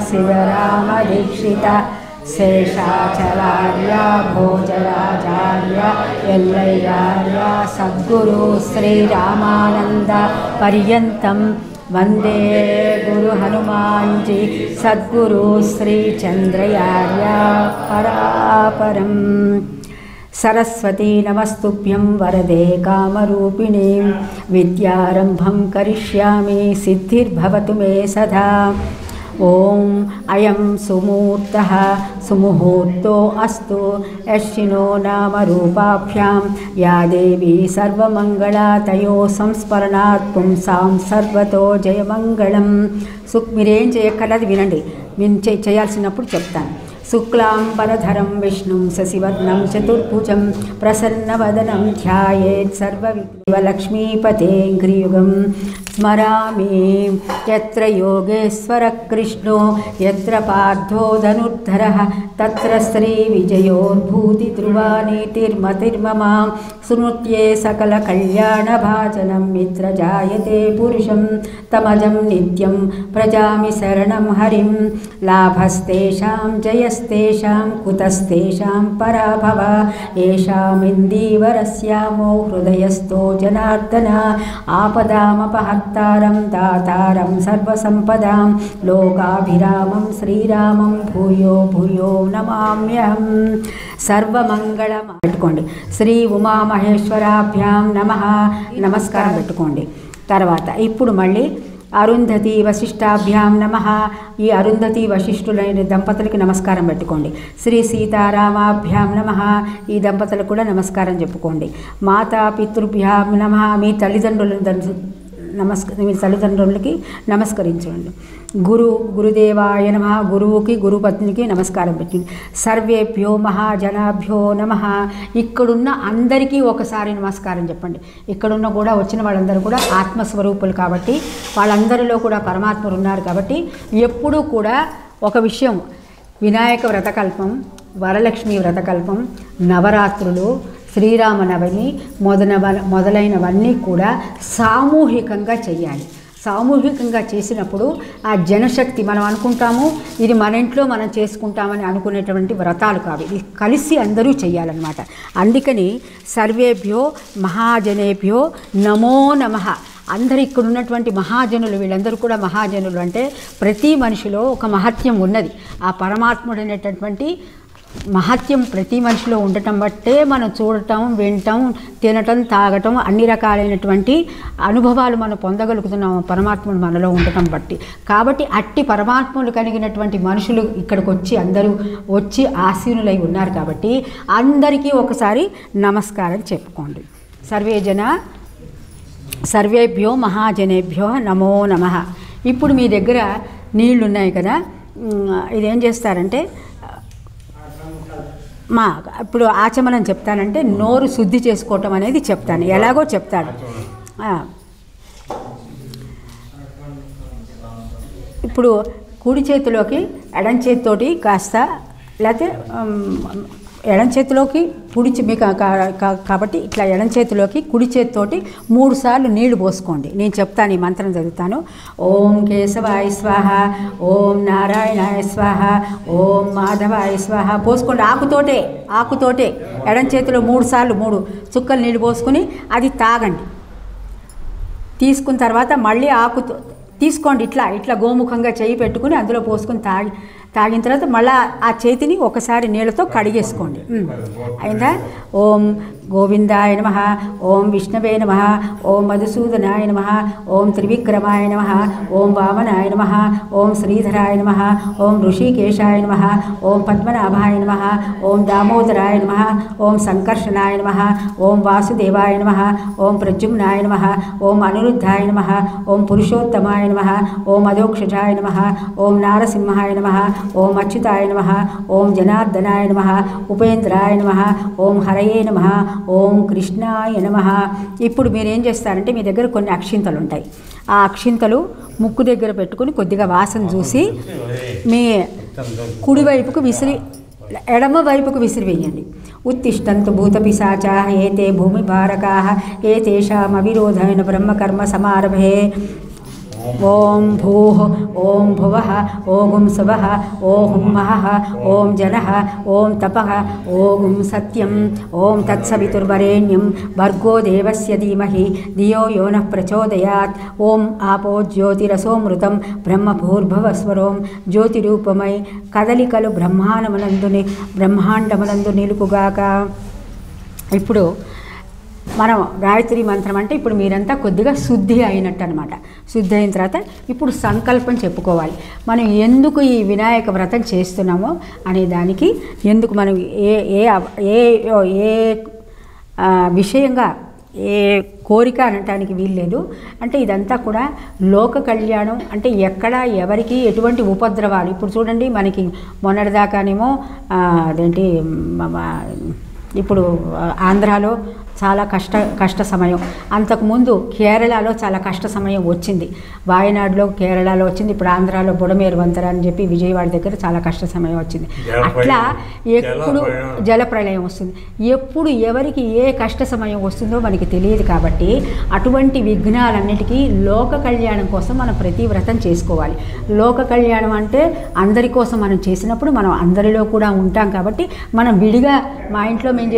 శివరామదీక్షిత శేషాచలార్య భోజరాజార్య ఎల్లయ్యార్య సద్గురు శ్రీరామానంద పర్యంతం వందే గురు హనుమాన్జీ సద్గురు శ్రీ చంద్రయార్య పరాపరం. సరస్వతీ నమస్తుభ్యం వరదే కామరూపిణీం విద్యారంభం కరిష్యామి సిద్ధిర్భవతు మే సదా. ఓం అయం సుమూర్తః సుముహూర్తో అస్తు యశ్చినో నామ రూపాభ్యాం యా దేవీ సర్వమంగళా తయో సంస్మరణాత్ పుంసాం సర్వతో జయమంగళం. మీరేం చేయక్కర్లేదు, వినండి. నేను చేయాల్సినప్పుడు చెప్తాను. శుక్లాంబరధరం విష్ణుం శశివర్ణం చతుర్భుజం ప్రసన్నవదనం ధ్యాయేత్ సర్వవిఘ్నలక్ష్మీపతేంఘ్రియుగం. స్మరామి యత్ర యోగేశ్వర కృష్ణో యత్ర పార్థో ధనుర్ధరః తత్ర శ్రీ విజయోర్భూతి ధ్రువా నీతిర్మతిర్మమ. స్మృత్యే సకల కళ్యాణ భాజనం మిత్ర జాయతే పురుషం తమజం నిత్యం ప్రజామి శరణం హరిం. లాభస్తేషాం జయస్తేషాం కుతస్తేషాం పరాభవ ఏషామిందీవరస్యామో హృదయస్థో జనార్దన. ఆపదామపహర్తారం దాతారం సర్వసంపదాం లోకాభిరామం శ్రీరామం భూయో భూయో నమామ్యహం. సర్వమంగళం పెట్టుకోండి. శ్రీ ఉమామహేశ్వరాభ్యాం నమః నమస్కారం పెట్టుకోండి. తర్వాత ఇప్పుడు మళ్ళీ అరుంధతి వశిష్టాభ్యాం నమః. ఈ అరుంధతి వశిష్ఠులైన దంపతులకి నమస్కారం పెట్టుకోండి. శ్రీ సీతారామాభ్యాం నమః. ఈ దంపతులకు కూడా నమస్కారం చెప్పుకోండి. మాతా పితృభ్యాం నమః. మీ తల్లిదండ్రులకి నమస్కరించండి. గురుదేవాయ నమః. గురువుకి గురుపత్నికి నమస్కారం పెట్టండి. సర్వేభ్యో మహాజనాభ్యో నమః. ఇక్కడున్న అందరికీ ఒకసారి నమస్కారం చెప్పండి. ఇక్కడున్న కూడా వచ్చిన వాళ్ళందరూ కూడా ఆత్మస్వరూపులు కాబట్టి, వాళ్ళందరిలో కూడా పరమాత్ములు ఉన్నారు కాబట్టి ఎప్పుడూ కూడా ఒక విషయం, వినాయక వ్రతకల్పం, వరలక్ష్మి వ్రతకల్పం, నవరాత్రులు, శ్రీరామనవమి మొదలైనవన్నీ కూడా సామూహికంగా చెయ్యాలి. సామూహికంగా చేసినప్పుడు ఆ జనశక్తి, మనం అనుకుంటాము ఇది మన ఇంట్లో మనం చేసుకుంటామని అనుకునేటువంటి వ్రతాలు కావు, ఇది కలిసి అందరూ చేయాలన్నమాట. అందుకని సర్వేభ్యో మహాజనేభ్యో నమో నమః. అందరు ఇక్కడ ఉన్నటువంటి మహాజనులు, వీళ్ళందరూ కూడా మహాజనులు. అంటే ప్రతి మనిషిలో ఒక మహత్యం ఉన్నది. ఆ పరమాత్ముడైనటువంటి మహత్యం ప్రతి మనిషిలో ఉండటం బట్టే మనం చూడటం, వినటం, తినటం, తాగటం, అన్ని రకాలైనటువంటి అనుభవాలు మనం పొందగలుగుతున్నాము పరమాత్ముడు మనలో ఉండటం బట్టి. కాబట్టి అట్టి పరమాత్ములు కలిగినటువంటి మనుషులు ఇక్కడికి వచ్చి అందరూ వచ్చి ఆసీనులై ఉన్నారు కాబట్టి అందరికీ ఒకసారి నమస్కారం చెప్పుకోండి. సర్వేభ్యో మహాజనేభ్యో నమో నమః. ఇప్పుడు మీ దగ్గర నీళ్లు ఉన్నాయి కదా, ఇదేం చేస్తారంటే ఇప్పుడు ఆచమనం చెప్తానంటే నోరు శుద్ధి చేసుకోవటం అనేది చెప్తాను, ఎలాగో చెప్తాను. ఇప్పుడు కుడి చేతిలోకి ఎడం చేతితోటి కాస్త, లేకపోతే ఎడం చేతిలోకి మీకు కాబట్టి ఇట్లా ఎడం చేతిలోకి కుడి చేతితోటి 3 సార్లు నీళ్లు పోసుకోండి. నేను చెప్తాను, ఈ మంత్రం చదువుతాను. ఓం కేశవాయ స్వాహ, ఓం నారాయణాయ స్వాహ, ఓం మాధవాయ స్వాహ. పోసుకోండి. ఆకుతోటే ఎడం చేతిలో 3 సార్లు 3 చుక్కలు నీళ్లు పోసుకుని అది తాగండి. తీసుకున్న తర్వాత మళ్ళీ ఆకుతో తీసుకోండి. ఇట్లా గోముఖంగా చేయి పెట్టుకుని అందులో పోసుకుని తాగిన తర్వాత మళ్ళీ ఆ చేతిని ఒకసారి నీళ్ళతో కడిగేసుకోండి. అయిందా? ఓం గోవిందాయ నమః, ఓం విష్ణవే నమః, ఓం మధుసూదనాయ నమః, ఓం త్రివిక్రమాయ నమః, ఓం వామనాయ నమః, ఓం శ్రీధరాయ నమః, ఓం ఋషికేశాయ నమః, ఓం పద్మనాభాయ నమః, ఓం దామోదరాయ నమః, ఓం సంకర్షణాయ నమః, ఓం వాసుదేవాయ నమః, ఓం ప్రద్యుమ్నాయ నమః, ఓం అనిరుద్ధాయ నమః, ఓం పురుషోత్తమాయ నమః, ఓం అధోక్షజాయ నమః, ఓం నారసింహాయ నమః, ఓం అచ్యుతాయ నమః, ఓం జనార్దనాయ నమః, ఉపేంద్రాయ నమః, ఓం హరయే నమః, ఓం కృష్ణాయ నమః. ఇప్పుడు మీరేం చేస్తారంటే మీ దగ్గర కొన్ని అక్షింతలు ఉంటాయి. ఆ అక్షింతలు ముక్కు దగ్గర పెట్టుకుని కొద్దిగా వాసన చూసి మీ కుడివైపుకు ఎడమ వైపుకు విసిరివేయండి. ఉత్తిష్టంతు భూతపిశాచా ఏతే భూమి భారకా ఏతేషామవిరోధేన బ్రహ్మకర్మ సమారభే. ఓం భూః ఓం భువః ఓం సువః ఓం మహః ఓం జనః ఓం తపః ఓం సత్యం ఓం తత్సవితుర్వరేణ్యం భర్గో దేవస్య ధీమహి ధియో యో నః ప్రచోదయాత్ ఓం ఆపో జ్యోతిరసోమృతం బ్రహ్మభూర్భువస్వరోం జ్యోతిరూపమై కదలికలు బ్రహ్మాండమునందు నిలుపుగాక. ఇప్పుడు మనం గాయత్రి మంత్రం అంటే ఇప్పుడు మీరంతా కొద్దిగా శుద్ధి అయినట్టు అనమాట. శుద్ధి అయిన తర్వాత ఇప్పుడు సంకల్పం చెప్పుకోవాలి. మనం ఎందుకు ఈ వినాయక వ్రతం చేస్తున్నామో అనే దానికి, ఎందుకు మనం ఏ ఏ ఏ ఏ విషయంగా ఏ కోరిక అనటానికి వీల్లేదు. అంటే ఇదంతా కూడా లోక కళ్యాణం. అంటే ఎక్కడ ఎవరికి ఎటువంటి ఉపద్రవాలు, ఇప్పుడు చూడండి మనకి మొన్నటిదాకానేమో అదేంటి ఇప్పుడు ఆంధ్రాలో చాలా కష్ట సమయం, అంతకుముందు కేరళలో చాలా కష్ట సమయం వచ్చింది, వాయనాడులో కేరళలో వచ్చింది, ఇప్పుడు ఆంధ్రాలో బుడమేరు వంతెన అని చెప్పి విజయవాడ దగ్గర చాలా కష్ట సమయం వచ్చింది. అట్లా ఎప్పుడు జలప్రళయం వస్తుంది, ఎప్పుడు ఎవరికి ఏ కష్ట సమయం వస్తుందో మనకి తెలియదు. కాబట్టి అటువంటి విఘ్నాలన్నిటికీ లోక కళ్యాణం కోసం మనం ప్రతి వ్రతం చేసుకోవాలి. లోక కళ్యాణం అంటే అందరి కోసం మనం చేసినప్పుడు మనం అందరిలో కూడా ఉంటాం. కాబట్టి మనం విడిగా మా ఇంట్లో మేము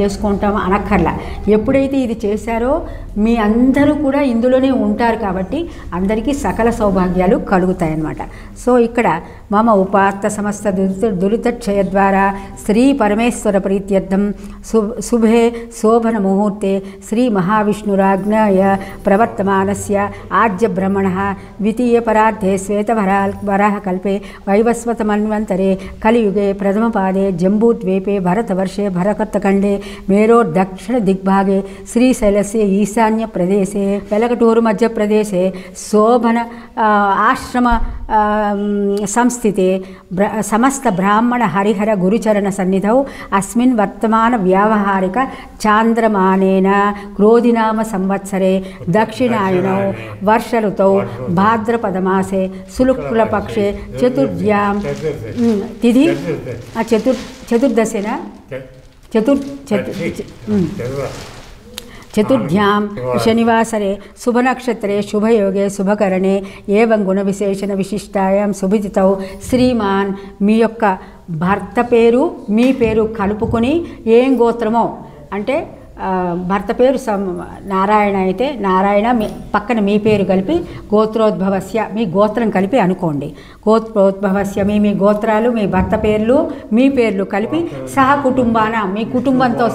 చేసుకుంటాం అనక్కర్లా. ఎప్పుడైతే ఇది చేశారో మీ అందరూ కూడా ఇందులోనే ఉంటారు. కాబట్టి అందరికీ సకల సౌభాగ్యాలు కలుగుతాయన్నమాట. సో ఇక్కడ మమ ఉపాత్త సమస్త దురితక్షయ ద్వారా శ్రీ పరమేశ్వర ప్రీత్యర్థం శుభే శోభన ముహూర్తే శ్రీ మహావిష్ణురాజ్ఞాయ ప్రవర్తమానస్య ఆద్య బ్రహ్మణః ద్వితీయ పరార్థే శ్వేతవరాహ కల్పే వైవస్వత మన్వంతరే కలియుగే ప్రథమ పాదే జంబూద్వీపే భరతవర్షే భరతఖండే మేరో దక్షిణ దిగ్భాగే శ్రీశైలస్య ఈశాన్య ప్రదేశే వెలకటూరు మధ్యప్రదేశే శోభన ఆశ్రమ సంస్థితే సమస్త బ్రాహ్మణ హరిహర గురుచరణ సన్నిధౌ అస్మిన్ వర్తమాన వ్యావహారిక చాంద్రమానేన క్రోధినామ సంవత్సరే దక్షిణాయనౌ వర్ష ఋతౌ భాద్రపదమాసే శుక్లపక్షే చతుర్ధ్యాం తిథి చతుర్దశేన చతుర్ధ్యాం శనివాసరే శుభనక్షత్రే శుభయోగే శుభకరణే ఏవం గుణ విశేషణ విశిష్టాయాం శుభితితౌ శ్రీమాన్ మీ యొక్క భర్త పేరు మీ పేరు కలుపుకొని ఏం గోత్రమో, అంటే భర్త పేరు నారాయణ అయితే నారాయణ పక్కన మీ పేరు కలిపి గోత్రోద్భవస్య మీ గోత్రం కలిపి అనుకోండి. గోత్రోద్భవస్య మీ గోత్రాలు మీ భర్త పేర్లు మీ పేర్లు కలిపి సహ కుటుంబాన మీ కుటుంబంతో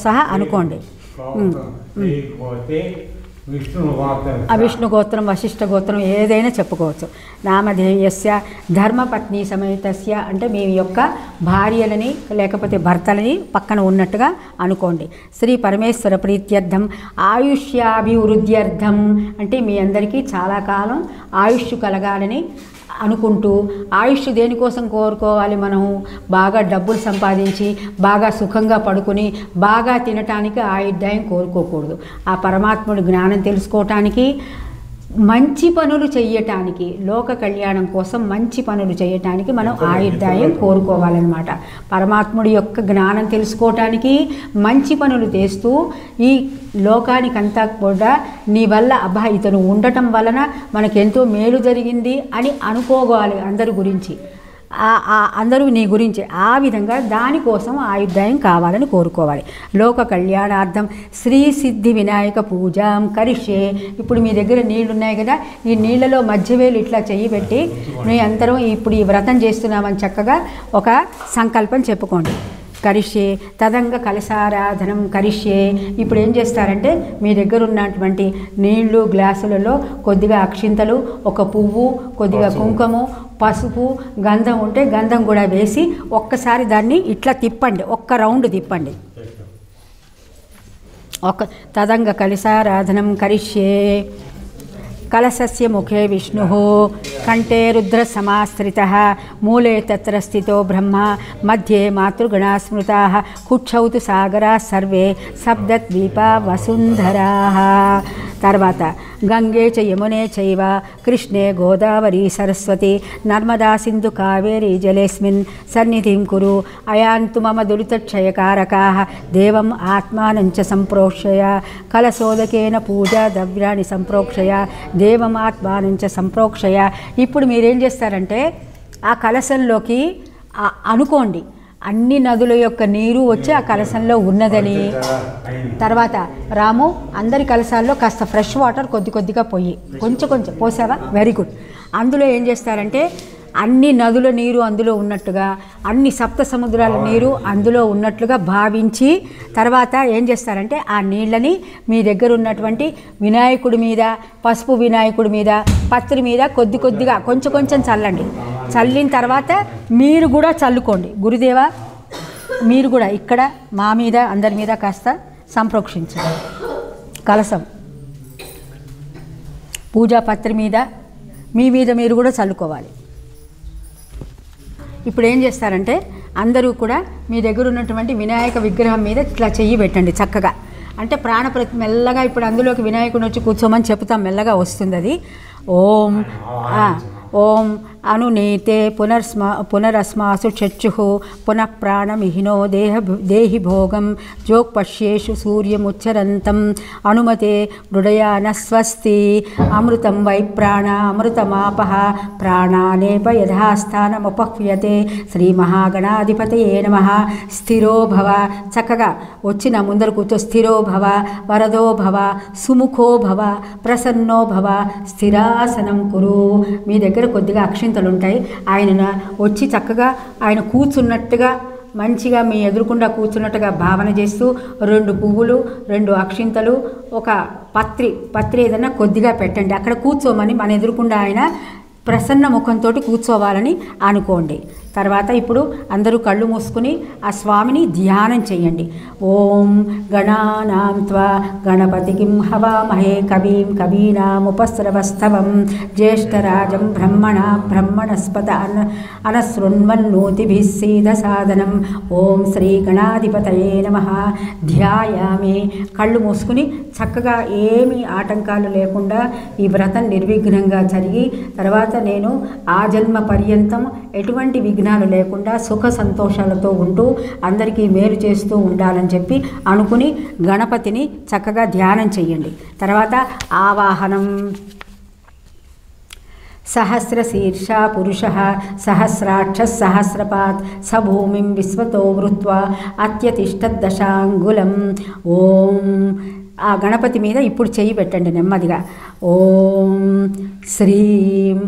సహా అనుకోండి. విష్ణు గోత్రం వశిష్ఠ గోత్రం ఏదైనా చెప్పుకోవచ్చు. నామధేయస్య ధర్మపత్ని సమేతస్య అంటే మీ యొక్క భార్యలని లేకపోతే భర్తలని పక్కన ఉన్నట్టుగా అనుకోండి. శ్రీ పరమేశ్వర ప్రీత్యర్థం ఆయుష్యాభివృద్ధ్యర్థం అంటే మీ అందరికీ చాలా కాలం ఆయుష్ కలగాలని అనుకుంటూ, ఆయుష్ దేనికోసం కోరుకోవాలి? మనం బాగా డబ్బులు సంపాదించి బాగా సుఖంగా పడుకుని బాగా తినటానికి ఆయుర్దాయం కోరుకోకూడదు. ఆ పరమాత్ముడి జ్ఞానం తెలుసుకోవటానికి, మంచి పనులు చేయటానికి, లోక కళ్యాణం కోసం మంచి పనులు చేయటానికి మనం ఆయుర్దాయం కోరుకోవాలన్నమాట. పరమాత్ముడి యొక్క జ్ఞానం తెలుసుకోవటానికి మంచి పనులు చేస్తూ ఈ లోకానికంతా కూడా నీ వల్ల అబ్బా ఇతను ఉండటం వలన మనకెంతో మేలు జరిగింది అని అనుకోవాలి అందరి గురించి, అందరూ నీ గురించి. ఆ విధంగా దానికోసం ఆయుర్దాయం కావాలని కోరుకోవాలి. లోక కళ్యాణార్థం శ్రీ సిద్ధి వినాయక పూజాం కరిష్యే. ఇప్పుడు మీ దగ్గర నీళ్ళు ఉన్నాయి కదా, ఈ నీళ్ళలో మధ్యవేలు ఇట్లా చెయ్యి పెట్టి మీ అందరం ఇప్పుడు ఈ వ్రతం చేస్తున్నామని చక్కగా ఒక సంకల్పం చెప్పుకోండి. కరిష్యే తదంగ కలశారాధనం కరిష్యే. ఇప్పుడు ఏం చేస్తారంటే మీ దగ్గర ఉన్నటువంటి నీళ్లు గ్లాసులలో కొద్దిగా అక్షింతలు, ఒక పువ్వు, కొద్దిగా కుంకుమ, పసుపు, గంధం ఉంటే గంధం కూడా వేసి ఒక్కసారి దాన్ని ఇట్లా తిప్పండి, ఒక్క రౌండ్ తిప్పండి. తదంగ కలశారాధనం కరిష్యే. కలశస్య ముఖే విష్ణుః కంఠే రుద్ర సమాశ్రితః మూలే తత్ర స్థితో బ్రహ్మ మధ్యే మాతృగణా స్మృతాః కుక్షౌ తు సాగరాः సర్వే సప్తద్వీపా వసుంధరాः. తర్వాత గంగే చ యమునే చైవ కృష్ణే గోదావరి సరస్వతి నర్మదా సింధు కావేరీ జలేస్మిన్ సన్నిధిం కురు అయాంతు మమ దురితక్షయకారకాః దేవం ఆత్మానం చ సంప్రోక్షయ కలశోదకేన పూజా ద్రవ్యాన్ని సంప్రోక్షయ దేవం ఆత్మానం చ సంప్రోక్షయ. ఇప్పుడు మీరేం చేస్తారంటే ఆ కలశంలోకి అనుకోండి అన్ని నదుల యొక్క నీరు వచ్చి ఆ కలశంలో ఉన్నదని. తర్వాత రాము అందరి కలశాల్లో కాస్త ఫ్రెష్ వాటర్ కొద్ది కొద్దిగా పోయి కొంచెం కొంచెం పోసావా, వెరీ గుడ్. అందులో ఏం చేస్తారంటే అన్ని నదుల నీరు అందులో ఉన్నట్టుగా, అన్ని సప్త సముద్రాల నీరు అందులో ఉన్నట్లుగా భావించి తర్వాత ఏం చేస్తారంటే ఆ నీళ్ళని మీ దగ్గర ఉన్నటువంటి వినాయకుడి మీద, పసుపు వినాయకుడి మీద, పత్రి మీద కొద్ది కొద్దిగా కొంచెం కొంచెం చల్లండి. చల్లిన తర్వాత మీరు కూడా చల్లుకోండి. గురుదేవా మీరు కూడా ఇక్కడ మా మీద అందరి మీద కాస్త సంప్రోక్షించండి. కలసం పూజా పత్రి మీద మీ మీద మీరు కూడా చల్లుకోవాలి. ఇప్పుడు ఏం చేస్తారంటే అందరూ కూడా మీ దగ్గర ఉన్నటువంటి వినాయక విగ్రహం మీద ఇట్లా చెయ్యి పెట్టండి చక్కగా. అంటే ప్రాణప్రతి మెల్లగా ఇప్పుడు అందులోకి వినాయకుని వచ్చి కూర్చోమని చెప్తాం, మెల్లగా వస్తుంది అది. ఓం ఓం అనునీతే పునరస్మాసు చర్చు పునః ప్రాణమిహినో దేహి భోగం జోక్పశ్యేషు సూర్యముచ్చరంతం అనుమతే మృడయాన స్వస్తి అమృతం వై ప్రాణ అమృతమాపః ప్రాణానేప యథాస్థానముపహ్యతే శ్రీ మహాగణాధిపతయే నమః. స్థిరో భవ, చక్కగా వచ్చిన ముందర కూర్చో. స్థిరో భవ వరదో భవ సుముఖో భవ ప్రసన్నో భవ స్థిరాసనం కురు. మీ దగ్గర కొద్దిగా అక్షింతలు ఉంటాయి, ఆయన వచ్చి చక్కగా ఆయన కూర్చున్నట్టుగా మంచిగా మీ ఎదురుకుండా కూర్చున్నట్టుగా భావన చేస్తూ 2 పువ్వులు 2 అక్షింతలు ఒక పత్రి ఏదన్నా కొద్దిగా పెట్టండి. అక్కడ కూర్చోమని మన ఎదురుకుండా ఆయన ప్రసన్న ముఖంతో కూర్చోవాలని అనుకోండి. తర్వాత ఇప్పుడు అందరూ కళ్ళు మూసుకుని ఆ స్వామిని ధ్యానం చేయండి. ఓం గణానాం త్వా గణపతికిం హవామహే కవీం కవీనాముపస్రవస్తవం జ్యేష్ఠరాజం బ్రహ్మణస్పత అనశృణ్వన్నోతిభిः సీదసాదనం. ఓం శ్రీ గణాధిపతయే నమః. ధ్యాయామి. కళ్ళు మూసుకుని చక్కగా ఏమీ ఆటంకాలు లేకుండా ఈ వ్రతం నిర్విఘ్నంగా జరిగి తర్వాత నేను ఆ జన్మ పర్యంతం ఎటువంటి విఘ్నాలు లేకుండా సుఖ సంతోషాలతో ఉంటూ అందరికీ మేలు చేస్తూ ఉండాలని చెప్పి అనుకుని గణపతిని చక్కగా ధ్యానం చెయ్యండి. తర్వాత ఆవాహనం. సహస్రశీర్షా పురుషః సహస్రాక్షः సహస్రపాత్ స భూమిం విశ్వతో వృత్వా అత్యతిష్టద్దశాంగులం. ఓం ఆ గణపతి మీద ఇప్పుడు చెయ్యి పెట్టండి నెమ్మదిగా. ఓం శ్రీం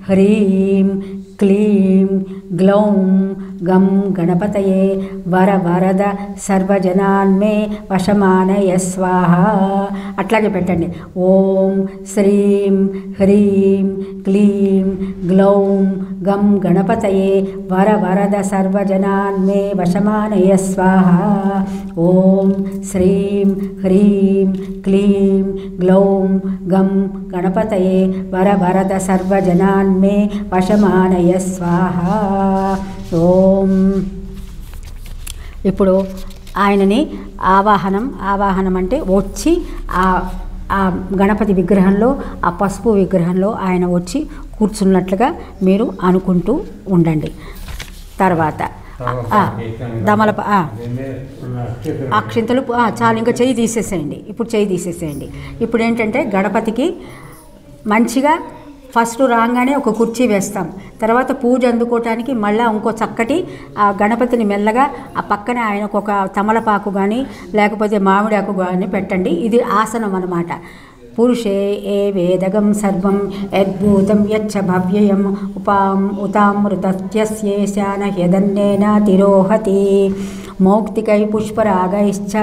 హ్రీం క్లీం గ్లౌం గం గణపతయే వరద సర్వజనాన్మే వశమానయ స్వాహ. అట్లాగే పెట్టండి. ఓం శ్రీం హ్రీం క్లీం గ్లౌం గం గణపతయే వరద సర్వజనాన్మే వశమానయ స్వాహ. ఓం శ్రీం హ్రీం క్లీం గ్లౌం గం గణపతయే వరద సర్వజనాన్మే వశమానయ స్వాహ. ఓం. ఇప్పుడు ఆయనని ఆవాహనం అంటే వచ్చి ఆ గణపతి విగ్రహంలో ఆ పసుపు విగ్రహంలో ఆయన వచ్చి కూర్చున్నట్లుగా మీరు అనుకుంటూ ఉండండి. తర్వాత అక్షింతలు చాలు, ఇంకా చెయ్యి తీసేసేయండి. ఇప్పుడు చెయ్యి తీసేసేయండి. ఇప్పుడు ఏంటంటే గణపతికి మంచిగా ఫస్ట్ రాగానే ఒక కుర్చీ వేస్తాం. తర్వాత పూజ అందుకోవటానికి మళ్ళీ ఇంకో చక్కటి ఆ గణపతిని మెల్లగా ఆ పక్కన ఆయనకు ఒక తమలపాకు కానీ లేకపోతే మామిడాకు కానీ పెట్టండి. ఇది ఆసనం అన్నమాట. పురుషే ఏ వేదగం సర్వం యద్భూతం యచ్చ భవ్యయం ఉతామృతస్యేశాన హ్యదన్నేన తిరోహతి. మౌక్తికై పుష్పరాగైశ్చ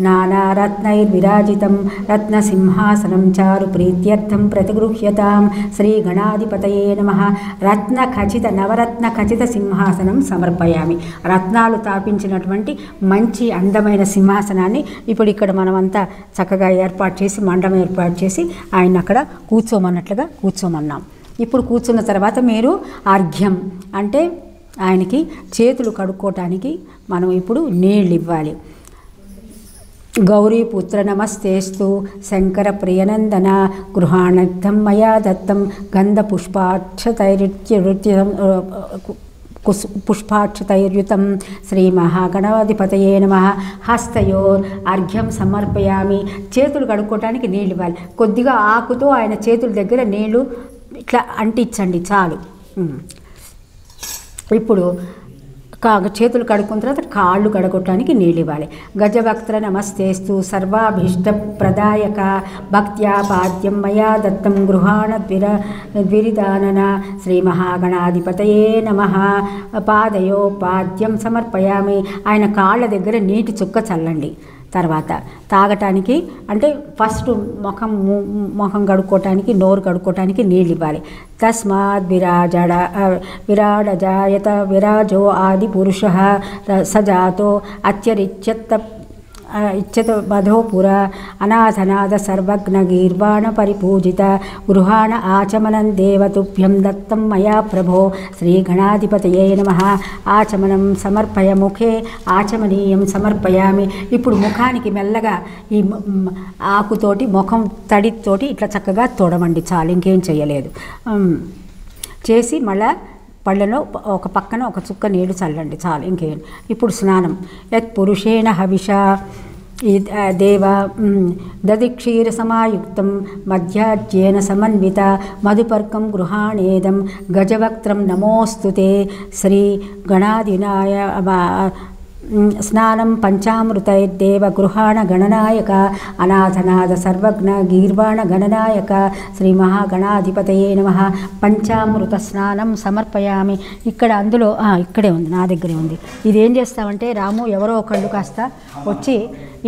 నానారత్నైర్విరాజితం రత్నసింహాసనం చారు ప్రీత్యర్థం ప్రతిగృహ్యతాం. శ్రీ గణాధిపతయే నమః. నవరత్న ఖచిత సింహాసనం సమర్పయామి. రత్నాలు తాపించినటువంటి మంచి అందమైన సింహాసనాన్ని ఇప్పుడు ఇక్కడ మనమంతా చక్కగా ఏర్పాటు చేసి మండపం ఏర్పాటు చేసి ఆయన అక్కడ కూర్చోమన్నట్లుగా కూర్చోమన్నాం. ఇప్పుడు కూర్చున్న తర్వాత మీరు అర్ఘ్యం అంటే ఆయనకి చేతులు కడుక్కోవటానికి మనం ఇప్పుడు నీళ్ళు ఇవ్వాలి. గౌరీపుత్ర నమస్తేస్తు శంకర ప్రియనందన గృహాణర్థం మయా దత్తం పుష్పాక్షతైర్యుతం శ్రీ మహాగణాధిపతయే నమః. హస్తయోర్ అర్ఘ్యం సమర్పయామి. చేతులు కడుక్కోవటానికి నీళ్ళు ఇవ్వాలి. కొద్దిగా ఆకుతో ఆయన చేతుల దగ్గర నీళ్లు ఇట్లా అంటించండి చాలు. ఇప్పుడు చేతులు కడుక్కున్న తర్వాత కాళ్ళు కడుక్కోవటానికి నీళ్ళు ఇవ్వాలి. గజవక్త్ర నమస్తేస్తు సర్వాభీష్ట ప్రదాయక భక్త్యా పాద్యం మయా దత్తం గృహాణ ద్విరిదానన శ్రీ మహాగణాధిపతయే నమః. పాదయో పాద్యం సమర్పయామి. ఆయన కాళ్ళ దగ్గర నీటి చుక్క చల్లండి. తర్వాత తాగటానికి అంటే ఫస్ట్ ముఖం కడుక్కోవటానికి నోరు కడుక్కోవటానికి నీళ్ళు ఇవ్వాలి. తస్మాత్ విరాడజాయత విరాజో ఆది పురుష సజాతో ఇచ్చత మధోపుర అనాథనాథ సర్వజ్ఞ గీర్వాణ పరిపూజిత గృహాణ ఆచమనం దేవతుభ్యం దత్తం మయా ప్రభో శ్రీ గణాధిపతయే నమః. ఆచమనం సమర్పయ ముఖే ఆచమనీయం సమర్పయామి. ఇప్పుడు ముఖానికి మెల్లగా ఈ ఆకుతోటి ముఖం తడితోటి ఇట్లా చక్కగా తోడమండి చాలు, ఇంకేం చేయలేదు. చేసి మళ్ళా పళ్ళలో ఒక పక్కన ఒక చుక్క నీళ్లు చల్లండి చాలు, ఇంకేం. ఇప్పుడు స్నానం. యత్ పురుషేణ హవిష దేవ దదిక్షీర సమాయుక్తం మధ్యాజ్యేన సమన్విత మధుపర్కం గృహాణేదం గజవక్త్రం నమోస్తుతే శ్రీ గణాధినాయ స్నానం పంచామృతైర్దేవ గృహాణ గణనాయక అనాథనాథ సర్వజ్ఞ గీర్వాణ గణనాయక శ్రీ మహాగణాధిపతయే నమః. పంచామృత స్నానం సమర్పయామి. ఇక్కడ అందులో ఇక్కడే ఉంది, నా దగ్గరే ఉంది. ఇదేం చేస్తామంటే రాము ఎవరో ఒకళ్ళు కాస్త వచ్చి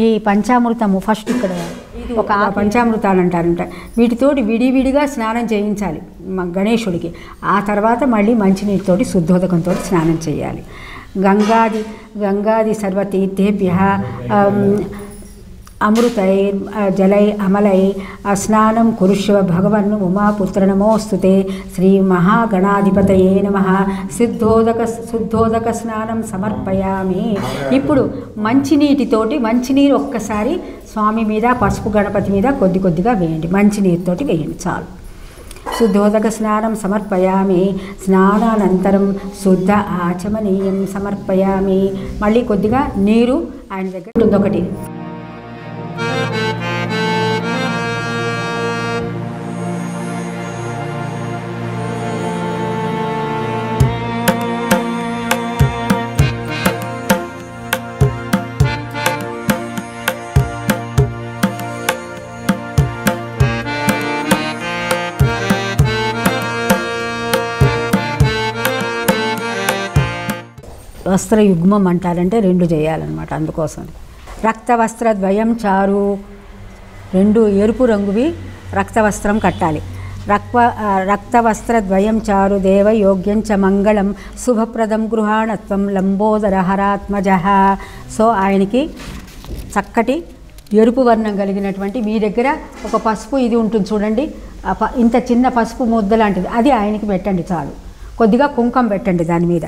ఈ పంచామృతము ఫస్ట్ ఇక్కడ ఒక పంచామృతాలు అంటారంట, వీటితోటి విడివిడిగా స్నానం చేయించాలి గణేశుడికి. ఆ తర్వాత మళ్ళీ మంచినీటితోటి శుద్ధోదకంతో స్నానం చేయాలి. గంగాది సర్వతీర్థేభ్య అమృతై జలై అమలై స్నానం కురుష్వ భగవన్ ఉమాపుత్ర నమోస్తుతే శ్రీ మహాగణాధిపతయే నమః. శుద్ధోదక స్నానం సమర్పయామి. ఇప్పుడు మంచినీరు ఒక్కసారి స్వామి మీద పసుపు గణపతి మీద కొద్దిగా వేయండి, మంచినీరుతోటి వేయండి చాలు. శుద్ధోదక స్నానం సమర్పయామి. స్నానానంతరం శుద్ధ ఆచమనీయం సమర్పయామి. మళ్ళీ కొద్దిగా నీరు ఆయన దగ్గర ఉందొకటి. వస్త్రయుగ్మం అంటారంటే 2 చేయాలన్నమాట. అందుకోసం రక్తవస్త్రద్వయం చారు, 2 ఎరుపు రంగువి రక్తవస్త్రం కట్టాలి. రక్తవస్త్రద్వయం చారు దేవ యోగ్యం చ మంగళం శుభప్రదం గృహాణత్వం లంబోదర హరాత్మజ. సో ఆయనకి చక్కటి ఎరుపు వర్ణం కలిగినటువంటి మీ దగ్గర ఒక పసుపు ఇది ఉంటుంది చూడండి, ఇంత చిన్న పసుపు ముద్ద లాంటిది, అది ఆయనకి పెట్టండి చాలు. కొద్దిగా కుంకం పెట్టండి దాని మీద.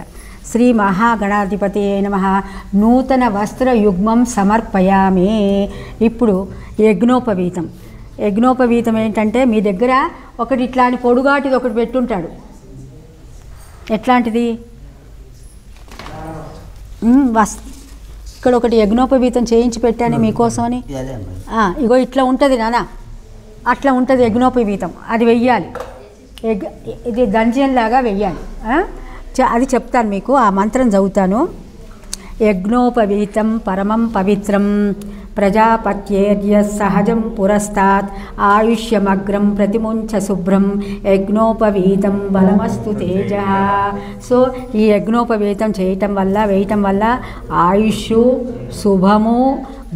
శ్రీ మహాగణాధిపతయే నమః. నూతన వస్త్రయుగ్మం సమర్పయామి. ఇప్పుడు యజ్ఞోపవీతం ఏంటంటే మీ దగ్గర ఒకటి ఇట్లాంటి పొడుగాటిది ఒకటి పెట్టుంటాడు. ఎట్లాంటిది? ఇక్కడ ఒకటి యజ్ఞోపవీతం చేయించి పెట్టాను మీకోసమని. ఇగో ఇట్లా ఉంటుంది నానా, అట్లా ఉంటుంది యజ్ఞోపవీతం. అది వెయ్యాలి, ఇది దంజంలాగా వెయ్యాలి. అది చెప్తాను మీకు, ఆ మంత్రం చదువుతాను. యజ్ఞోపవీతం పరమం పవిత్రం ప్రజాపత్యేర్య సహజం పురస్తాత్ ఆయుష్యమగ్రం ప్రతిముంచ శుభ్రం యజ్ఞోపవీతం బలమస్తు తేజ. సో ఈ యజ్ఞోపవీతం వేయటం వల్ల ఆయుష్, శుభము,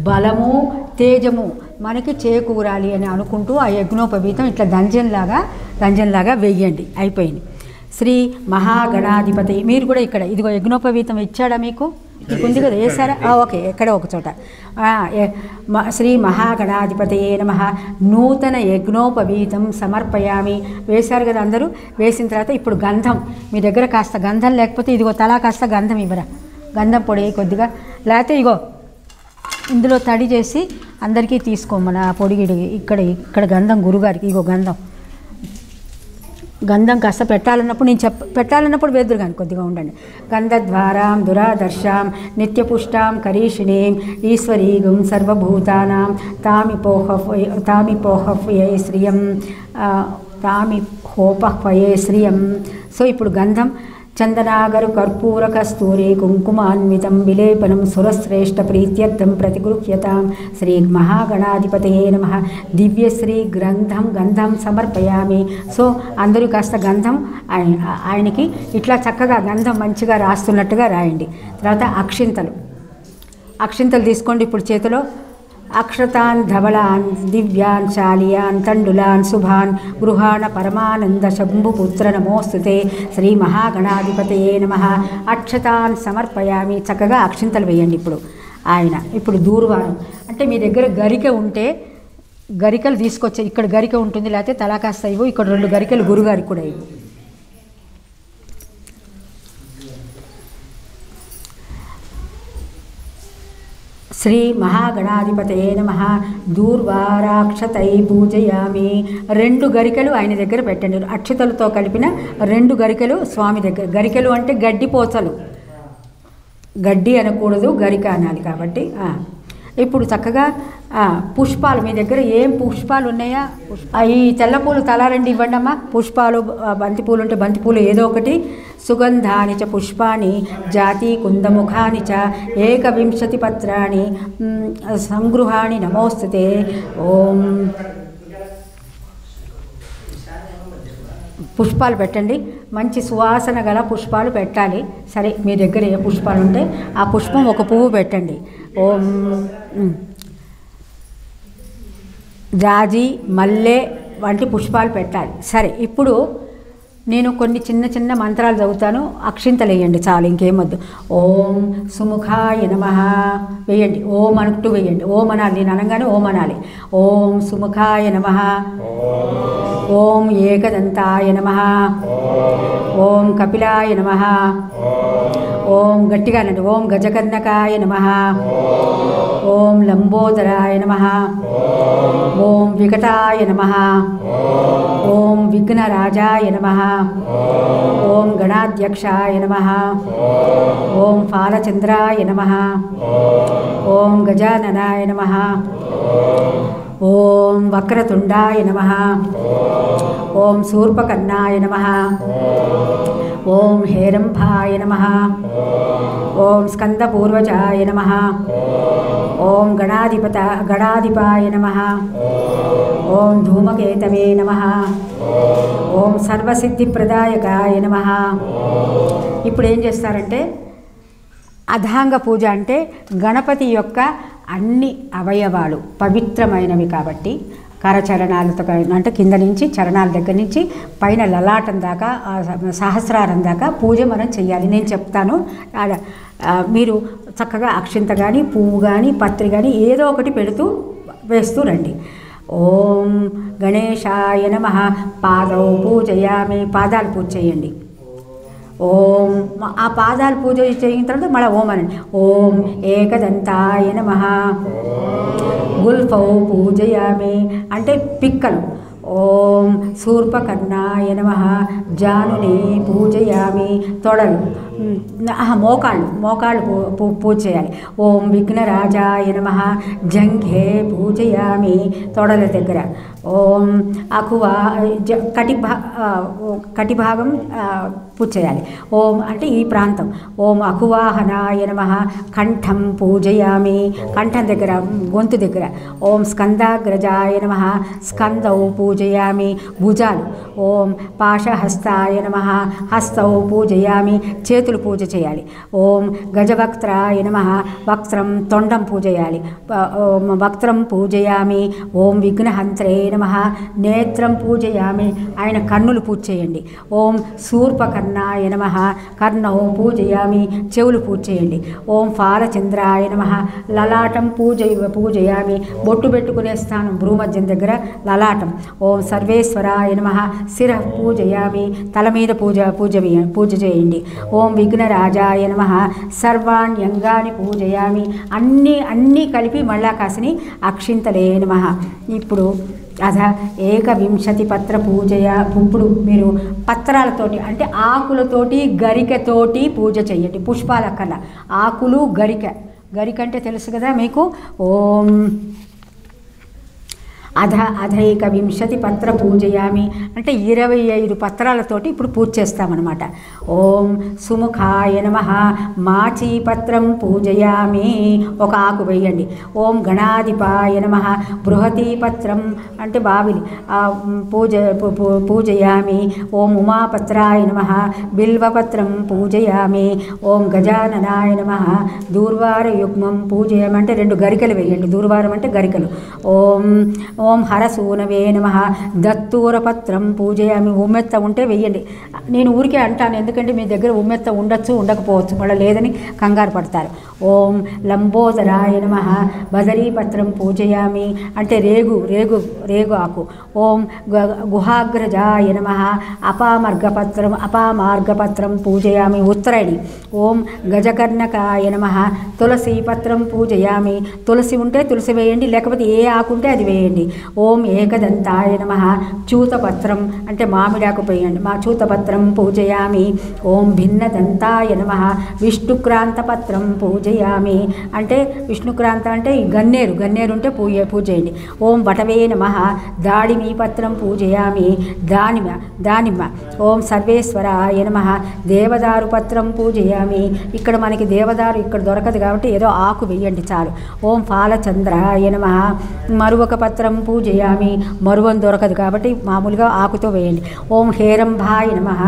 బలము, తేజము మనకి చేకూరాలి అని అనుకుంటూ ఆ యజ్ఞోపవీతం ఇట్లా దంజంలాగా వెయ్యండి. అయిపోయింది. శ్రీ మహాగణాధిపతి. మీరు కూడా ఇక్కడ ఇదిగో యజ్ఞోపవీతం ఇచ్చాడా మీకు? ఉంది కదా, వేసారా? ఓకే, ఎక్కడ ఒక చోట. శ్రీ మహాగణాధిపతయే నమః. నూతన యజ్ఞోపవీతం సమర్పయామి. వేశారు కదా అందరూ? వేసిన తర్వాత ఇప్పుడు గంధం, మీ దగ్గర కాస్త గంధం లేకపోతే ఇదిగో తలా కాస్త గంధం ఇవ్వరా, గంధం పొడి కొద్దిగా, లేకపోతే ఇగో ఇందులో తడి చేసి అందరికీ తీసుకోమని ఆ పొడిగిడి ఇక్కడ గంధం గురుగారికి ఇగో గంధం కాస్త పెట్టాలన్నప్పుడు నేను పెట్టాలన్నప్పుడు వేదురు కానీ కొద్దిగా ఉండండి. గంధద్వారాం దురాదర్శాం నిత్యపుష్టాం కరీషిణీం ఈశ్వరీగుం సర్వభూతానాం తామిపోహఫయే శ్రియం. సో ఇప్పుడు గంధం చందనాగరు కర్పూర కస్తూరి కుంకుమాన్వితం విలేపనం సురశ్రేష్ఠ ప్రీత్యర్థం ప్రతిగృహ్యతాం. శ్రీ మహాగణాధిపతయే నమః. దివ్యశ్రీ గంధం సమర్పయామి. సో అందరూ కాస్త గంధం ఆయనకి ఇట్లా చక్కగా గంధం మంచిగా రాస్తున్నట్టుగా రాయండి. తర్వాత అక్షింతలు తీసుకోండి. ఇప్పుడు చేతిలో అక్షతాన్ ధవళాన్ దివ్యాన్ శాలియాన్ తండులాన్ శుభాన్ గృహాణ పరమానంద శంభుపుత్ర నమోస్తుతే. శ్రీ మహాగణాధిపతయే నమః. అక్షతాన్ సమర్పయామి. చక్కగా అక్షింతలు వేయండి. ఇప్పుడు దూర్వారం అంటే మీ దగ్గర గరిక ఉంటే గరికలు తీసుకొచ్చే. ఇక్కడ గరిక ఉంటుంది, లేకపోతే తలాకాస్త ఇవ్వు. ఇక్కడ 2 గరికలు గురుగారికి కూడా ఇవ్వు. శ్రీ మహాగణాధిపతయే నమః. దూర్వారాక్షతై పూజయామి. 2 గరికలు ఆయన దగ్గర పెట్టండి. అక్షతలతో కలిపిన 2 గరికలు స్వామి దగ్గర. గరికలు అంటే గడ్డి పోచలు, గడ్డి అనకూడదు, గరిక అనాలి. కాబట్టి ఇప్పుడు చక్కగా పుష్పాలు మీ దగ్గర ఏం పుష్పాలు ఉన్నాయా? ఈ తెల్లపూలు తలా 2 ఇవ్వండి అమ్మా. పుష్పాలు బంతిపూలు ఉంటే బంతిపూలు ఏదో ఒకటి. సుగంధాని చ పుష్పాని జాతి కుందముఖాని చ 21 పత్రాన్ని సంగృహాణి నమోస్తుతే. ఓం. పుష్పాలు పెట్టండి. మంచి సువాసన గల పుష్పాలు పెట్టాలి. సరే మీ దగ్గర ఏ పుష్పాలు ఉంటే ఆ పుష్పం ఒక పువ్వు పెట్టండి. ఓం. జాజి మల్లె వంటి పుష్పాలు పెట్టాలి. సరే ఇప్పుడు నేను కొన్ని చిన్న మంత్రాలు చదువుతాను. అక్షింతలు వేయండి చాలు, ఇంకేం వద్దు. ఓం సుముఖాయ నమః వేయండి. ఓం అనుకుంటూ వేయండి. ఓం అనాలి. నేను అనగానే ఓం అనాలి. ఓం సుముఖాయ నమః. ఓం ఏకదంతాయ నమః. ఓం కపిలాయ నమః. ఓం గట్టిగా అనండి. ఓం గజకర్ణకాయ నమః. ఓం లంబోదరాయ నమః. ఓం వికటాయ నమః. ఓం విఘ్నరాజాయ నమః. ఓం గణాధ్యక్షాయ నమః. ఓం ఫాలచంద్రాయ నమః. ఓం గజాననాయ నమః. ఓం వక్రతుండాయ నమః. ఓం శూర్పకర్ణాయ నమః. ఓం హేరంభాయ నమః. ఓం స్కందపూర్వజాయ నమః. ఓం గణాధిపాయ నమః. ఓం ధూమకేతవే నమః. ఓం సర్వసిద్ధిప్రదాయకాయ నమః. ఇప్పుడు ఏం చేస్తారంటే అధాంగ పూజ అంటే గణపతి యొక్క అన్ని అవయవాలు పవిత్రమైనవి కాబట్టి కరచరణాలతో అంటే కింద నుంచి చరణాల దగ్గర నుంచి పైన లలాటం దాకా సహస్రారం దాకా పూజ మనం చెయ్యాలి. నేను చెప్తాను, మీరు చక్కగా అక్షింత కానీ పువ్వు కానీ పత్రి కానీ ఏదో ఒకటి పెడుతూ వేస్తూ రండి. ఓం గణేశాయ నమః. పాదౌ పూజయామి. పాదాలు పూజ చేయండి. ఓం ఆ పాదాలు పూజ చేయిన తర్వాత మళ్ళీ ఓం అనండి. ఓం ఏకదంతాయ నమః. గుల్ఫౌ పూజయామి అంటే పిక్కలు. ఓం శూర్పకర్ణాయ నమః. జానుని పూజయామి. తొడలు మోకాళ్ళు పూజ చేయాలి. ఓం విఘ్నరాజాయ నమః. జంఘే పూజయామి. తొడల దగ్గర. ఓం అకువా కటిభాగం పూజ చేయాలి. ఓం అంటే ఈ ప్రాంతం. ఓం అకువాహనాయ నమః. కంఠం పూజయామి. కంఠం దగ్గర గొంతు దగ్గర. ఓం స్కందాగ్రజాయ నమః. స్కందౌ పూజయామి. భుజాలు. ఓం పాశహస్తాయ నమః. హస్తౌ పూజయామి. చేతులు పూజ చేయాలి. ఓం గజవక్త్రాయ నమః. వక్త్రం తొండం పూజ చేయాలి. వక్త్రం పూజయామి. ఓం విఘ్నహంత్రే నమః. నేత్రం పూజయామి. ఆయన కన్నులు పూజ చేయండి. ఓం శూర్పకర్ణ శూర్పకర్ణాయ నమః కర్ణౌ పూజయామి, చెవులు పూజ చేయండి. ఓం ఫాలచంద్రాయ నమః లలాటం పూజయామి, బొట్టు పెట్టుకునే స్థానం భ్రూమధ్యం దగ్గర లలాటం. ఓం సర్వేశ్వరాయ నమః శిరః పూజయామి, తల మీద పూజ చేయండి. ఓం విఘ్నరాజాయ నమః సర్వాణ్యంగాని పూజయామి, అన్నీ కలిపి మళ్ళా కాసిని అక్షింతలే నమః. ఇప్పుడు అధ 21 పత్ర పూజయ. ఇప్పుడు మీరు పత్రాలతోటి అంటే ఆకులతోటి గరికతోటి పూజ చేయండి, పుష్పాల కన్నా ఆకులు గరిక అంటే తెలుసు కదా మీకు. ఓం అధ 21 పత్ర పూజయామి అంటే 25 పత్రాలతోటి ఇప్పుడు పూజ చేస్తామన్నమాట. ఓం సుముఖాయ నమః మాచీపత్రం పూజయామి, ఒక ఆకు వేయండి. ఓం గణాధిపాయ నమః బృహతీపత్రం అంటే బావిలి పూజయామి. ఓం ఉమాపత్రాయ నమః బిల్వపత్రం పూజయామి. ఓం గజాననాయ నమః దూర్వారయుగ్మం పూజయామి అంటే 2 గరికలు వేయండి, దూర్వారం అంటే గరికలు. ఓం హరసూనవే నమః దత్తూరపత్రం పూజయామి, ఉమ్మెత్త ఉంటే వెయ్యండి. నేను ఊరికే అంటాను ఎందుకంటే మీ దగ్గర ఉమ్మెత్త ఉండొచ్చు ఉండకపోవచ్చు, మళ్ళీ లేదని కంగారు పడతారు. ఓం లంబోదరాయ నమః బదరీపత్రం పూజయామి అంటే రేగు ఆకు. ఓం గుహాగ్రజాయ నమః అపామార్గపత్రం పూజయామి ఉత్తరాయణి. ఓం గజకర్ణకాయ నమః తులసీపత్రం పూజయామి, తులసి ఉంటే తులసి వేయండి, లేకపోతే ఏ ఆకు ఉంటే అది వేయండి. ఓం ఏకదంతాయ నమః చూతపత్రం అంటే మామిడాకు వేయండి, చూతపత్రం పూజయామి. ఓం భిన్నదంతాయ నమః విష్ణుక్రాంతపత్రం పూజయామి అంటే విష్ణుక్రాంత అంటే ఈ గన్నేరు ఉంటే పూజేయండి. ఓం వటవే నమః దాడిమీ పత్రం పూజయామి దానిమ్మ. ఓం సర్వేశ్వరాయ నమః దేవదారు పత్రం పూజయామి, ఇక్కడ మనకి దేవదారు ఇక్కడ దొరకదు కాబట్టి ఏదో ఆకు వేయండి చాలు. ఓం ఫాలచంద్రాయ నమః మరువక పత్రం పూజయామి, మరువం దొరకదు కాబట్టి మామూలుగా ఆకుతో వేయండి. ఓం హేరంభాయ నమః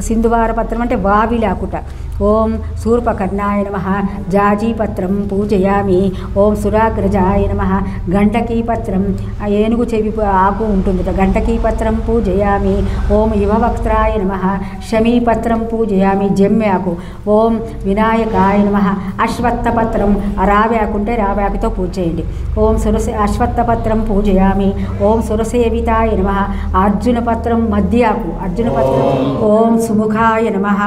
సింధువారపత్రం అంటే వావిలాకుట. ఓం శూర్పకర్ణాయ నమః జాజీపత్రం పూజయామి. ఓం సురాగ్రజాయ నమః గంటకీపత్రం ఏనుగు చెవి ఆకు ఉంటుంది, గంటకీపత్రం పూజయామి. ఓం యువవక్త్రాయ నమః శమీపత్రం పూజయామి జమ్మె ఆకు. ఓం వినాయకాయ నమః అశ్వత్థపత్రం రావి ఆకు ఉంటే రావి ఆకుతో పూజ చేయండి. ఓం అశ్వత్థపత్రం పూజయామి. ఓం సురసేవితాయ నమః అర్జునపత్రం మధ్యాకు అర్జునపత్రం. ఓం సుముఖాయ నమః.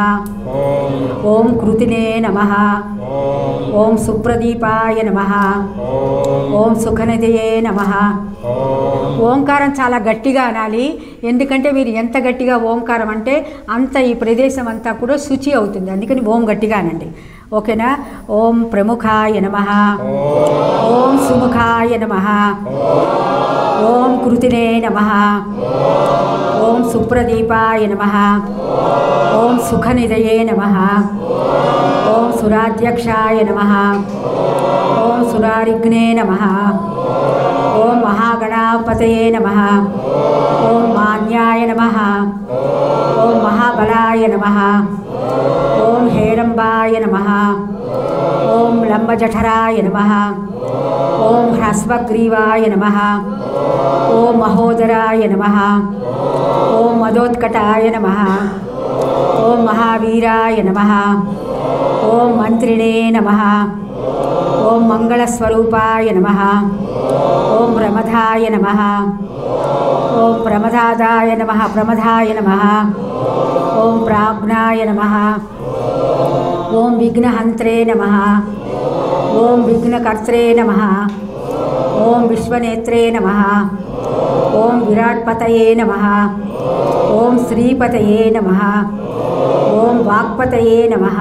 ఓం కృతినే నమః. ఓం సుప్రదీపాయ నమః. ఓం సుఖనిధయే నమః. ఓంకారం చాలా గట్టిగా అనాలి, ఎందుకంటే మీరు ఎంత గట్టిగా ఓంకారం అంటే అంత ఈ ప్రదేశం అంతా కూడా శుచి అవుతుంది, అందుకని ఓం గట్టిగా అనండి. ఓకేనా. ఓం ప్రముఖాయ నమః. ఓం సుముఖాయ నమః. ఓం కృతినే నమః. ఓం సుప్రదీపాయ నమః. ఓం సుఖనిధయే నమః. ఓం సురాధ్యక్షాయ నమః. ఓం సురారిఘ్నే నమః. ఓం మహాగణాపతయే నమః. ఓం మాన్యాయ నమః. ఓం మహాబలాయ నమః. ఓం హేరంబాయ నమః. ఓం లంబజఠరాయ నమః. ఓం హ్రస్వగ్రీవాయ నమః. ఓం మహోదరాయ నమః. ఓం మదోత్కటాయ నమః. ఓం మహావీరాయ నమః. ఓం మంత్రిణే నమః. ఓం మంగళస్వరూపాయ నమః. ఓం ప్రమదాయ నమః. ఓం ప్రమదాదాయ నమః. ప్రమదాయ నమః. ఓం ప్రాజ్ఞాయ నమః. ఓం విఘ్నహంత్రే నమః. ఓం విఘ్నకర్త్రే నమః. ఓం విశ్వనేత్రే నమః. ఓం విరాట్పతయే నమః. ఓం శ్రీపతయే నమః. ఓం వాక్పతయే నమః.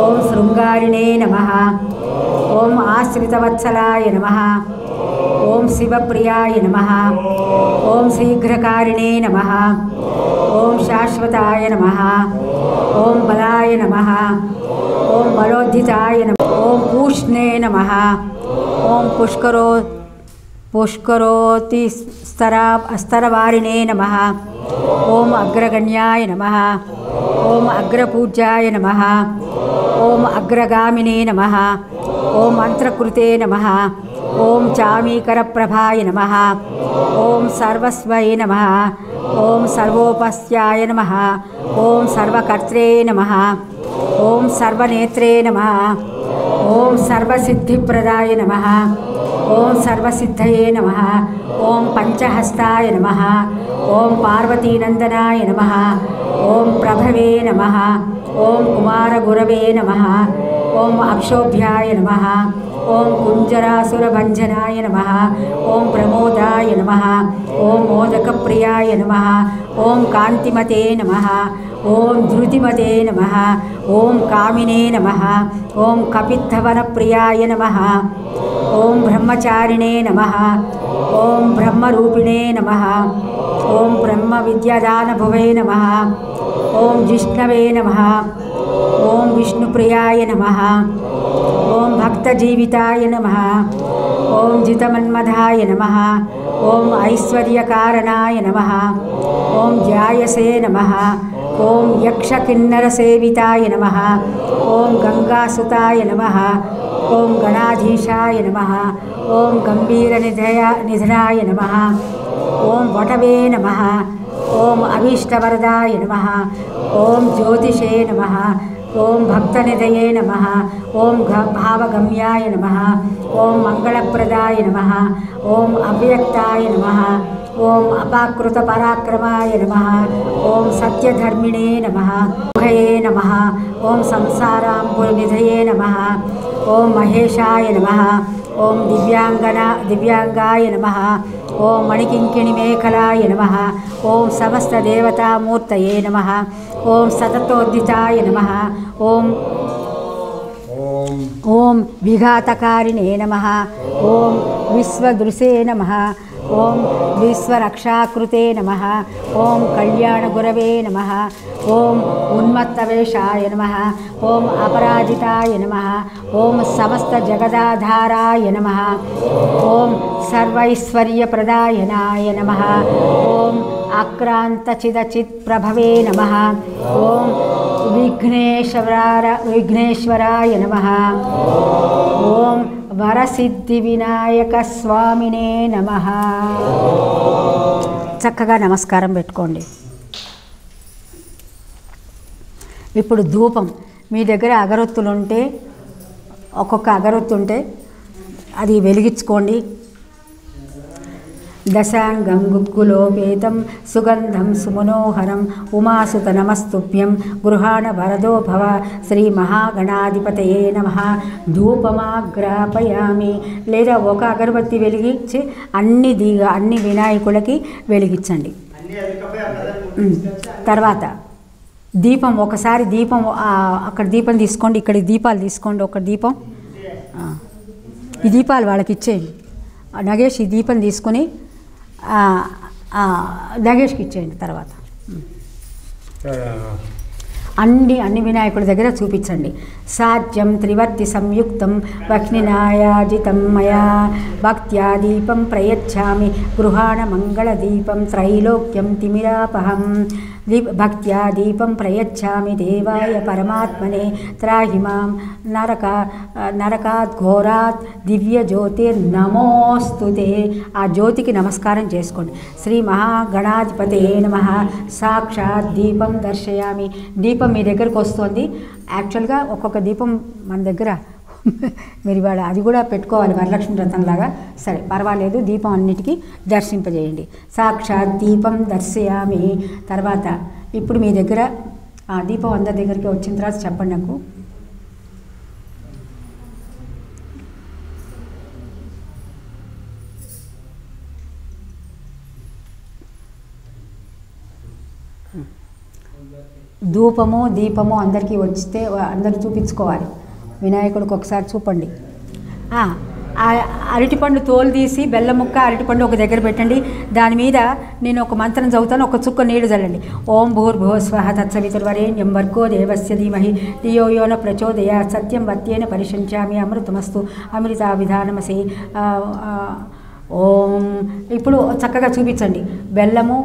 ఓం శృంగారిణే నమః. ఓం ఆశ్రితవత్సలాయ నమః. ఓం శివప్రియాయ నమః. ఓం శీఘ్రకారిణే నమః. ఓం శాశ్వతాయ నమః. ఓం బలాయ నమః. ఓం బలోద్ధితాయ నమః. ఓం పూష్ణే నమః. ఓం పుష్కరోతి స్తరవారిణే నమః. ఓం అగ్రగణ్యాయ నమః. ఓం అగ్రపూజ్యాయ నమః. ఓం అగ్రగామినే నమః. ఓం మంత్రకృతే నమః. ఓం చామీకరప్రభాయ నమః. ఓం సర్వస్వై నమః. ఓం సర్వోపస్యాయ నమః. ఓం సర్వకర్త్రే నమః. ఓం సర్వనేత్రే నమః. ఓం సర్వసిద్ధిప్రదాయ నమః. ఓం సర్వసిద్ధయే నమః. ఓం పంచహస్తాయ నమః. ఓం పార్వతీనందనాయ నమః. ఓం ప్రభవే నమః. ఓం కుమారగురవే నమః. ఓం అక్షోభ్యాయ నమః. ఓం కుంజరాసురభంజనాయ నమః. ఓం ప్రమోదాయ నమః. ఓం మోదకప్రియాయ నమః. ఓం కాంతిమతే నమః. ఓం ధృతిమతే నమః. ఓం కామినే నమః. ఓం కపిత్తవనప్రియాయ నమః. ఓం బ్రహ్మచారిణే నమః. ఓం బ్రహ్మరూపిణే నమః. ఓం బ్రహ్మ విద్యాదానభువే నమః. ఓం జిష్ణవే నమః. ఓం విష్ణుప్రియాయ నమః. ఓం భక్తజీవితాయ నమః. ఓం జితమన్మధాయ నమః. ఓం ఐశ్వర్యకారణాయ నమః. ఓం జాయసే నమః. ఓం యక్షకిన్నరసేవితాయ నమః. ఓం గంగాసుతాయ నమః. ఓం గణాధీశాయ నమః. ఓం గంభీరనిధనాయ నమః. ఓం వటవే నమః. ఓం అభీష్టవరదాయ నమః. ఓం జ్యోతిషే నమః. ఓం భక్తనిధయే నమః. ఓం భావగమ్యాయ నమః. ఓం మంగళప్రదాయ నమః. ఓం అవ్యక్తాయ నమః. ఓం అపాకృత పరాక్రమాయ నమః. ఓం సత్యధర్మిణే నమః. ముఖయే నమః. ఓం సంసారాంబునిధయే నమః. ఓం మహేశాయ నమః. ఓం దివ్యాంగాయ నమః. ఓం మణికింకిణిమేఖలాయ నమః. ఓం సమస్తదేవతామూర్తయే నమః. ఓం సతతోద్ధితాయ నమః. ఓం విఘాతకారిణే నమః. ఓం విశ్వదృశే నమః. ఓం విశ్వరక్షాకృతే నమః. ఓం కళ్యాణగురవే నమః. ఓం ఉన్మత్తవేషాయ నమః. ఓం అపరాజితాయ నమః. ఓం సమస్త జగదాధారాయ నమః. ఓం సర్వైశ్వర్యప్రదాయనాయ నమః. ఓం ఆక్రాంతచిదచిత్ప్రభవే నమః. ఓం విఘ్నేశ్వరాయ నమః. ఓం వరసిద్ధి వినాయక స్వామినే నమః. చక్కగా నమస్కారం పెట్టుకోండి. ఇప్పుడు ధూపం మీ దగ్గర అగరొత్తులు ఉంటే ఒక్కొక్క అగరొత్తు ఉంటే అది వెలిగించుకోండి. దశాంగం గుగ్గులోపేతం సుగంధం సుమనోహరం ఉమాసుత నమస్తుభ్యం గృహాణ వరదో భవ శ్రీ మహాగణాధిపతయే నమః. ధూపమాగ్రాపయామి. లేదా ఒక అగరబత్తి వెలిగించి అన్ని వినాయకులకి వెలిగించండి. తర్వాత దీపం ఒకసారి దీపం అక్కడ దీపం తీసుకోండి, ఇక్కడ దీపాలు తీసుకోండి. ఒక దీపం ఈ దీపాలు వాళ్ళకి ఇచ్చేయండి. నగేష్ ఈ దీపం తీసుకొని నగేష్కి ఇచ్చేయండి. తర్వాత అన్ని వినాయకుడి దగ్గర చూపించండి. సాధ్యం త్రివర్తి సంయుక్తం వహ్నినాయాజితం మయా భక్త్యా దీపం ప్రయచ్ఛామి గృహాణ మంగళదీపం త్రైలోక్యం తిమిరాపహం. భక్త్యా దీపం ప్రయచ్ఛామి దేవాయ పరమాత్మనే త్రాహి మాం నరకాత్ ఘోరాత్ దివ్య జ్యోతిర్నమోస్తుతే. ఆ జ్యోతికి నమస్కారం చేసుకోండి. శ్రీ మహాగణాధిపతయే నమః. సాక్షాత్ దీపం దర్శయామి. దీపం మీ దగ్గరకు వస్తుంది. యాక్చువల్గా ఒక్కొక్క దీపం మన దగ్గర మీరు ఇవాళ అది కూడా పెట్టుకోవాలి వరలక్ష్మి వ్రతంలాగా. సరే పర్వాలేదు, దీపం అన్నిటికీ దర్శింపజేయండి. సాక్షాత్ దీపం దర్శయామి. తర్వాత ఇప్పుడు మీ దగ్గర ఆ దీపం అందరి దగ్గరికి వచ్చిన తర్వాత చెప్పండి నాకు. ధూపము దీపము అందరికీ వచ్చితే అందరూ చూపించుకోవాలి. వినాయకుడికి ఒకసారి చూపండి. అరటిపండు తోలు తీసి బెల్లం ముక్క అరటిపండు ఒక దగ్గర పెట్టండి. దాని మీద నేను ఒక మంత్రం చదువుతాను, ఒక చుక్క నీళ్లు చల్లండి. ఓం భూర్భువః స్వః తత్సవితుర్వరేణ్యం భర్గో దేవస్య ధీమహి ధియో యో న ప్రచోదయాత్ సత్యం వత్యేన పరిశంచామి అమృతమస్తు అమృతా విధానమసి. ఓం ఇప్పుడు చక్కగా చూపించండి. బెల్లము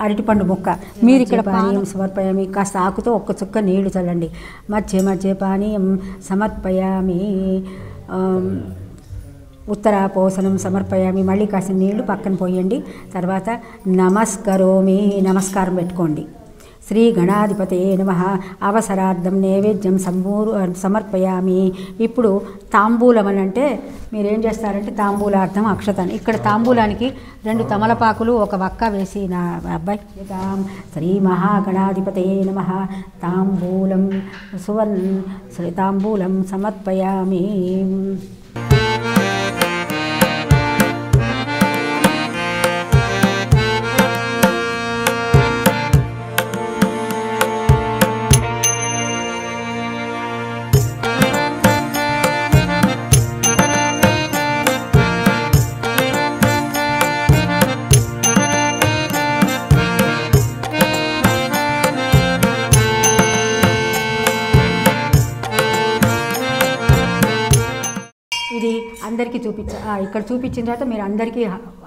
అరటిపండు ముక్క మీరు ఇక్కడ పానీయం సమర్పయామి. కాస్త ఆకుతో ఒక్క చుక్క నీళ్లు చల్లండి. మధ్య మధ్య పానీయం సమర్పయామి. ఉత్తరాపోసనం సమర్పయామి. మళ్ళీ కాసిన నీళ్లు పక్కన పోయండి. తర్వాత నమస్కరోమి, నమస్కారం పెట్టుకోండి. శ్రీ గణాధిపతయే నమః. అవసరార్థం నైవేద్యం సమర్పయామి. ఇప్పుడు తాంబూలం అని అంటే మీరేం చేస్తారంటే తాంబూలార్థం అక్షతని. ఇక్కడ తాంబూలానికి 2 తమలపాకులు ఒక వక్క వేసి నా అబ్బాయి శ్రీ మహాగణాధిపతయే నమః తాంబూలం శ్రీ తాంబూలం సమర్పయామి. ఇది అందరికీ ఇక్కడ చూపించిన తర్వాత మీరు అందరికీ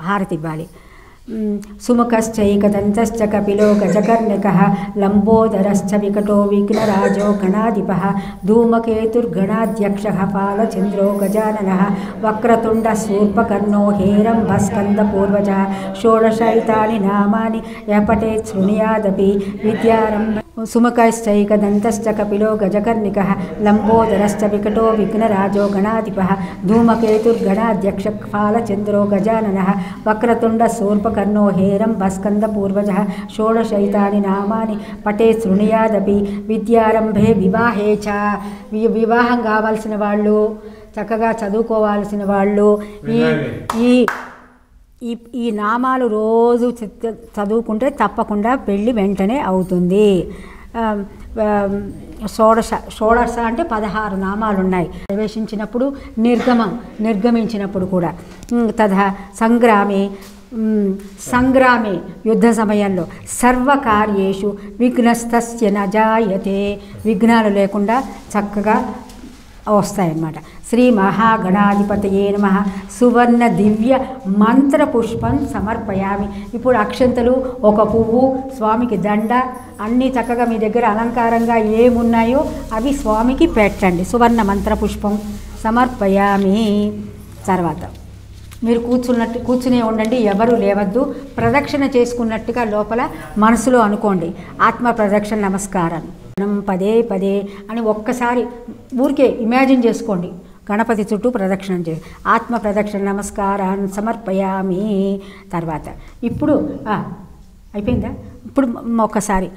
హారతి ఇవ్వాలి. సుముఖశ్చైకదంతశ్చ కపిలో గజకర్ణకః లంబోదరశ్చ వికటో విఘ్నరాజో గణాధిపః ధూమకేతుర్గణాధ్యక్షః పాలచంద్రో గజాననః వక్రతుండ శూర్పకర్ణో హేరంబస్కందపూర్వజः షోడశైతాని నామాని యపఠేత్ శృణుయాదపి విద్యారంభ. సుముఖశ్చైకదంతశ్చ కపిలో గజకర్ణికः లంబోదరశ్చ వికటో విఘ్నరాజో గణాధిపः ధూమకేతుర్గణాధ్యక్షः పాలచంద్రో గజాననः వక్రతుండ శూర్పకర్ణో హేరంబస్కందపూర్వజः షోడశైతాని నామాని పఠేత్ శృణుయాదపి విద్యారంభే వివాహే చ. వివాహం కావాల్సిన వాళ్ళు, చక్కగా చదువుకోవాల్సిన వాళ్ళు ఈ నామాలు రోజు చదువుకుంటే తప్పకుండా పెళ్ళి వెంటనే అవుతుంది. షోడశ అంటే 16 నామాలు ఉన్నాయి. ప్రవేశించినప్పుడు నిర్గమించినప్పుడు కూడా. సంగ్రామే యుద్ధ సమయంలో సర్వకార్యేషు విఘ్నస్తస్య న జాయతే. విఘ్నాలు లేకుండా చక్కగా వస్తాయన్నమాట. శ్రీ మహాగణాధిపతయే నమః సువర్ణ దివ్య మంత్ర పుష్పం సమర్పయామి. ఇప్పుడు అక్షంతలు, ఒక పువ్వు, స్వామికి దండ అన్నీ చక్కగా మీ దగ్గర అలంకారంగా ఏమున్నాయో అవి స్వామికి పెట్టండి. సువర్ణ మంత్ర పుష్పం సమర్పయామి. తర్వాత మీరు కూర్చునే ఉండండి, ఎవరు లేవద్దు. ప్రదక్షిణ చేసుకున్నట్టుగా లోపల మనసులో అనుకోండి, ఆత్మ ప్రదక్షిణ నమస్కారం పదే పదే అని ఒక్కసారి ఊరికే ఇమాజిన్ చేసుకోండి. గణపతి చుట్టూ ప్రదక్షిణం చేసి ఆత్మ ప్రదక్షిణ నమస్కారాన్ని సమర్పయామి. తర్వాత ఇప్పుడు అయిపోయిందా? ఇప్పుడు ఒక్కసారి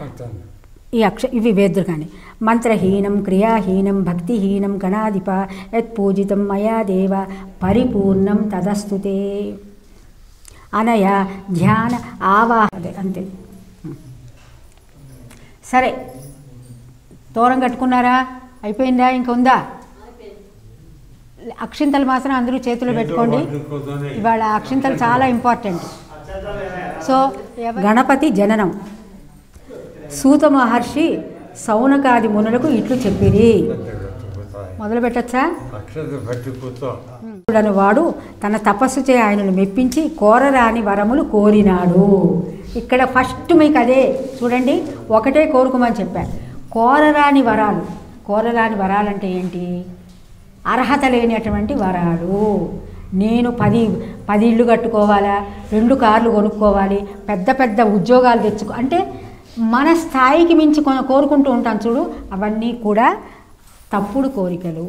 ఇవి వేద్దురు కానీ మంత్రహీనం క్రియాహీనం భక్తిహీనం గణాధిప యత్ పూజితం మయా దేవ పరిపూర్ణం తదస్తుతే అనయ ధ్యాన ఆవాహ. అంతే. సరే, తోరం కట్టుకున్నారా? అయిపోయిందా? ఇంకా ఉందా? అక్షింతలు మాత్రం అందరూ చేతిలో పెట్టుకోండి. ఇవాళ అక్షింతలు చాలా ఇంపార్టెంట్. సో గణపతి జననం సూత మహర్షి సౌనకాది మునులకు ఇట్లు చెప్పిరి. మొదలు పెట్టచ్చా? వాడు తన తపస్సు చే ఆయనను మెప్పించి కోరరాని వరములు కోరినాడు. ఇక్కడ ఫస్ట్ మీకు అదే చూడండి, ఒకటే కోరుకోమని చెప్పారు. కోరరాని వరాలు. కోరరాని వరాలంటే ఏంటి? అర్హత లేనటువంటి వరాలు. నేను 10 ఇళ్ళు కట్టుకోవాలా, 2 కార్లు కొనుక్కోవాలి, పెద్ద పెద్ద ఉద్యోగాలు తెచ్చుకో అంటే మన స్థాయికి మించి కోరుకుంటూ ఉంటాం చూడు, అవన్నీ కూడా తప్పుడు కోరికలు.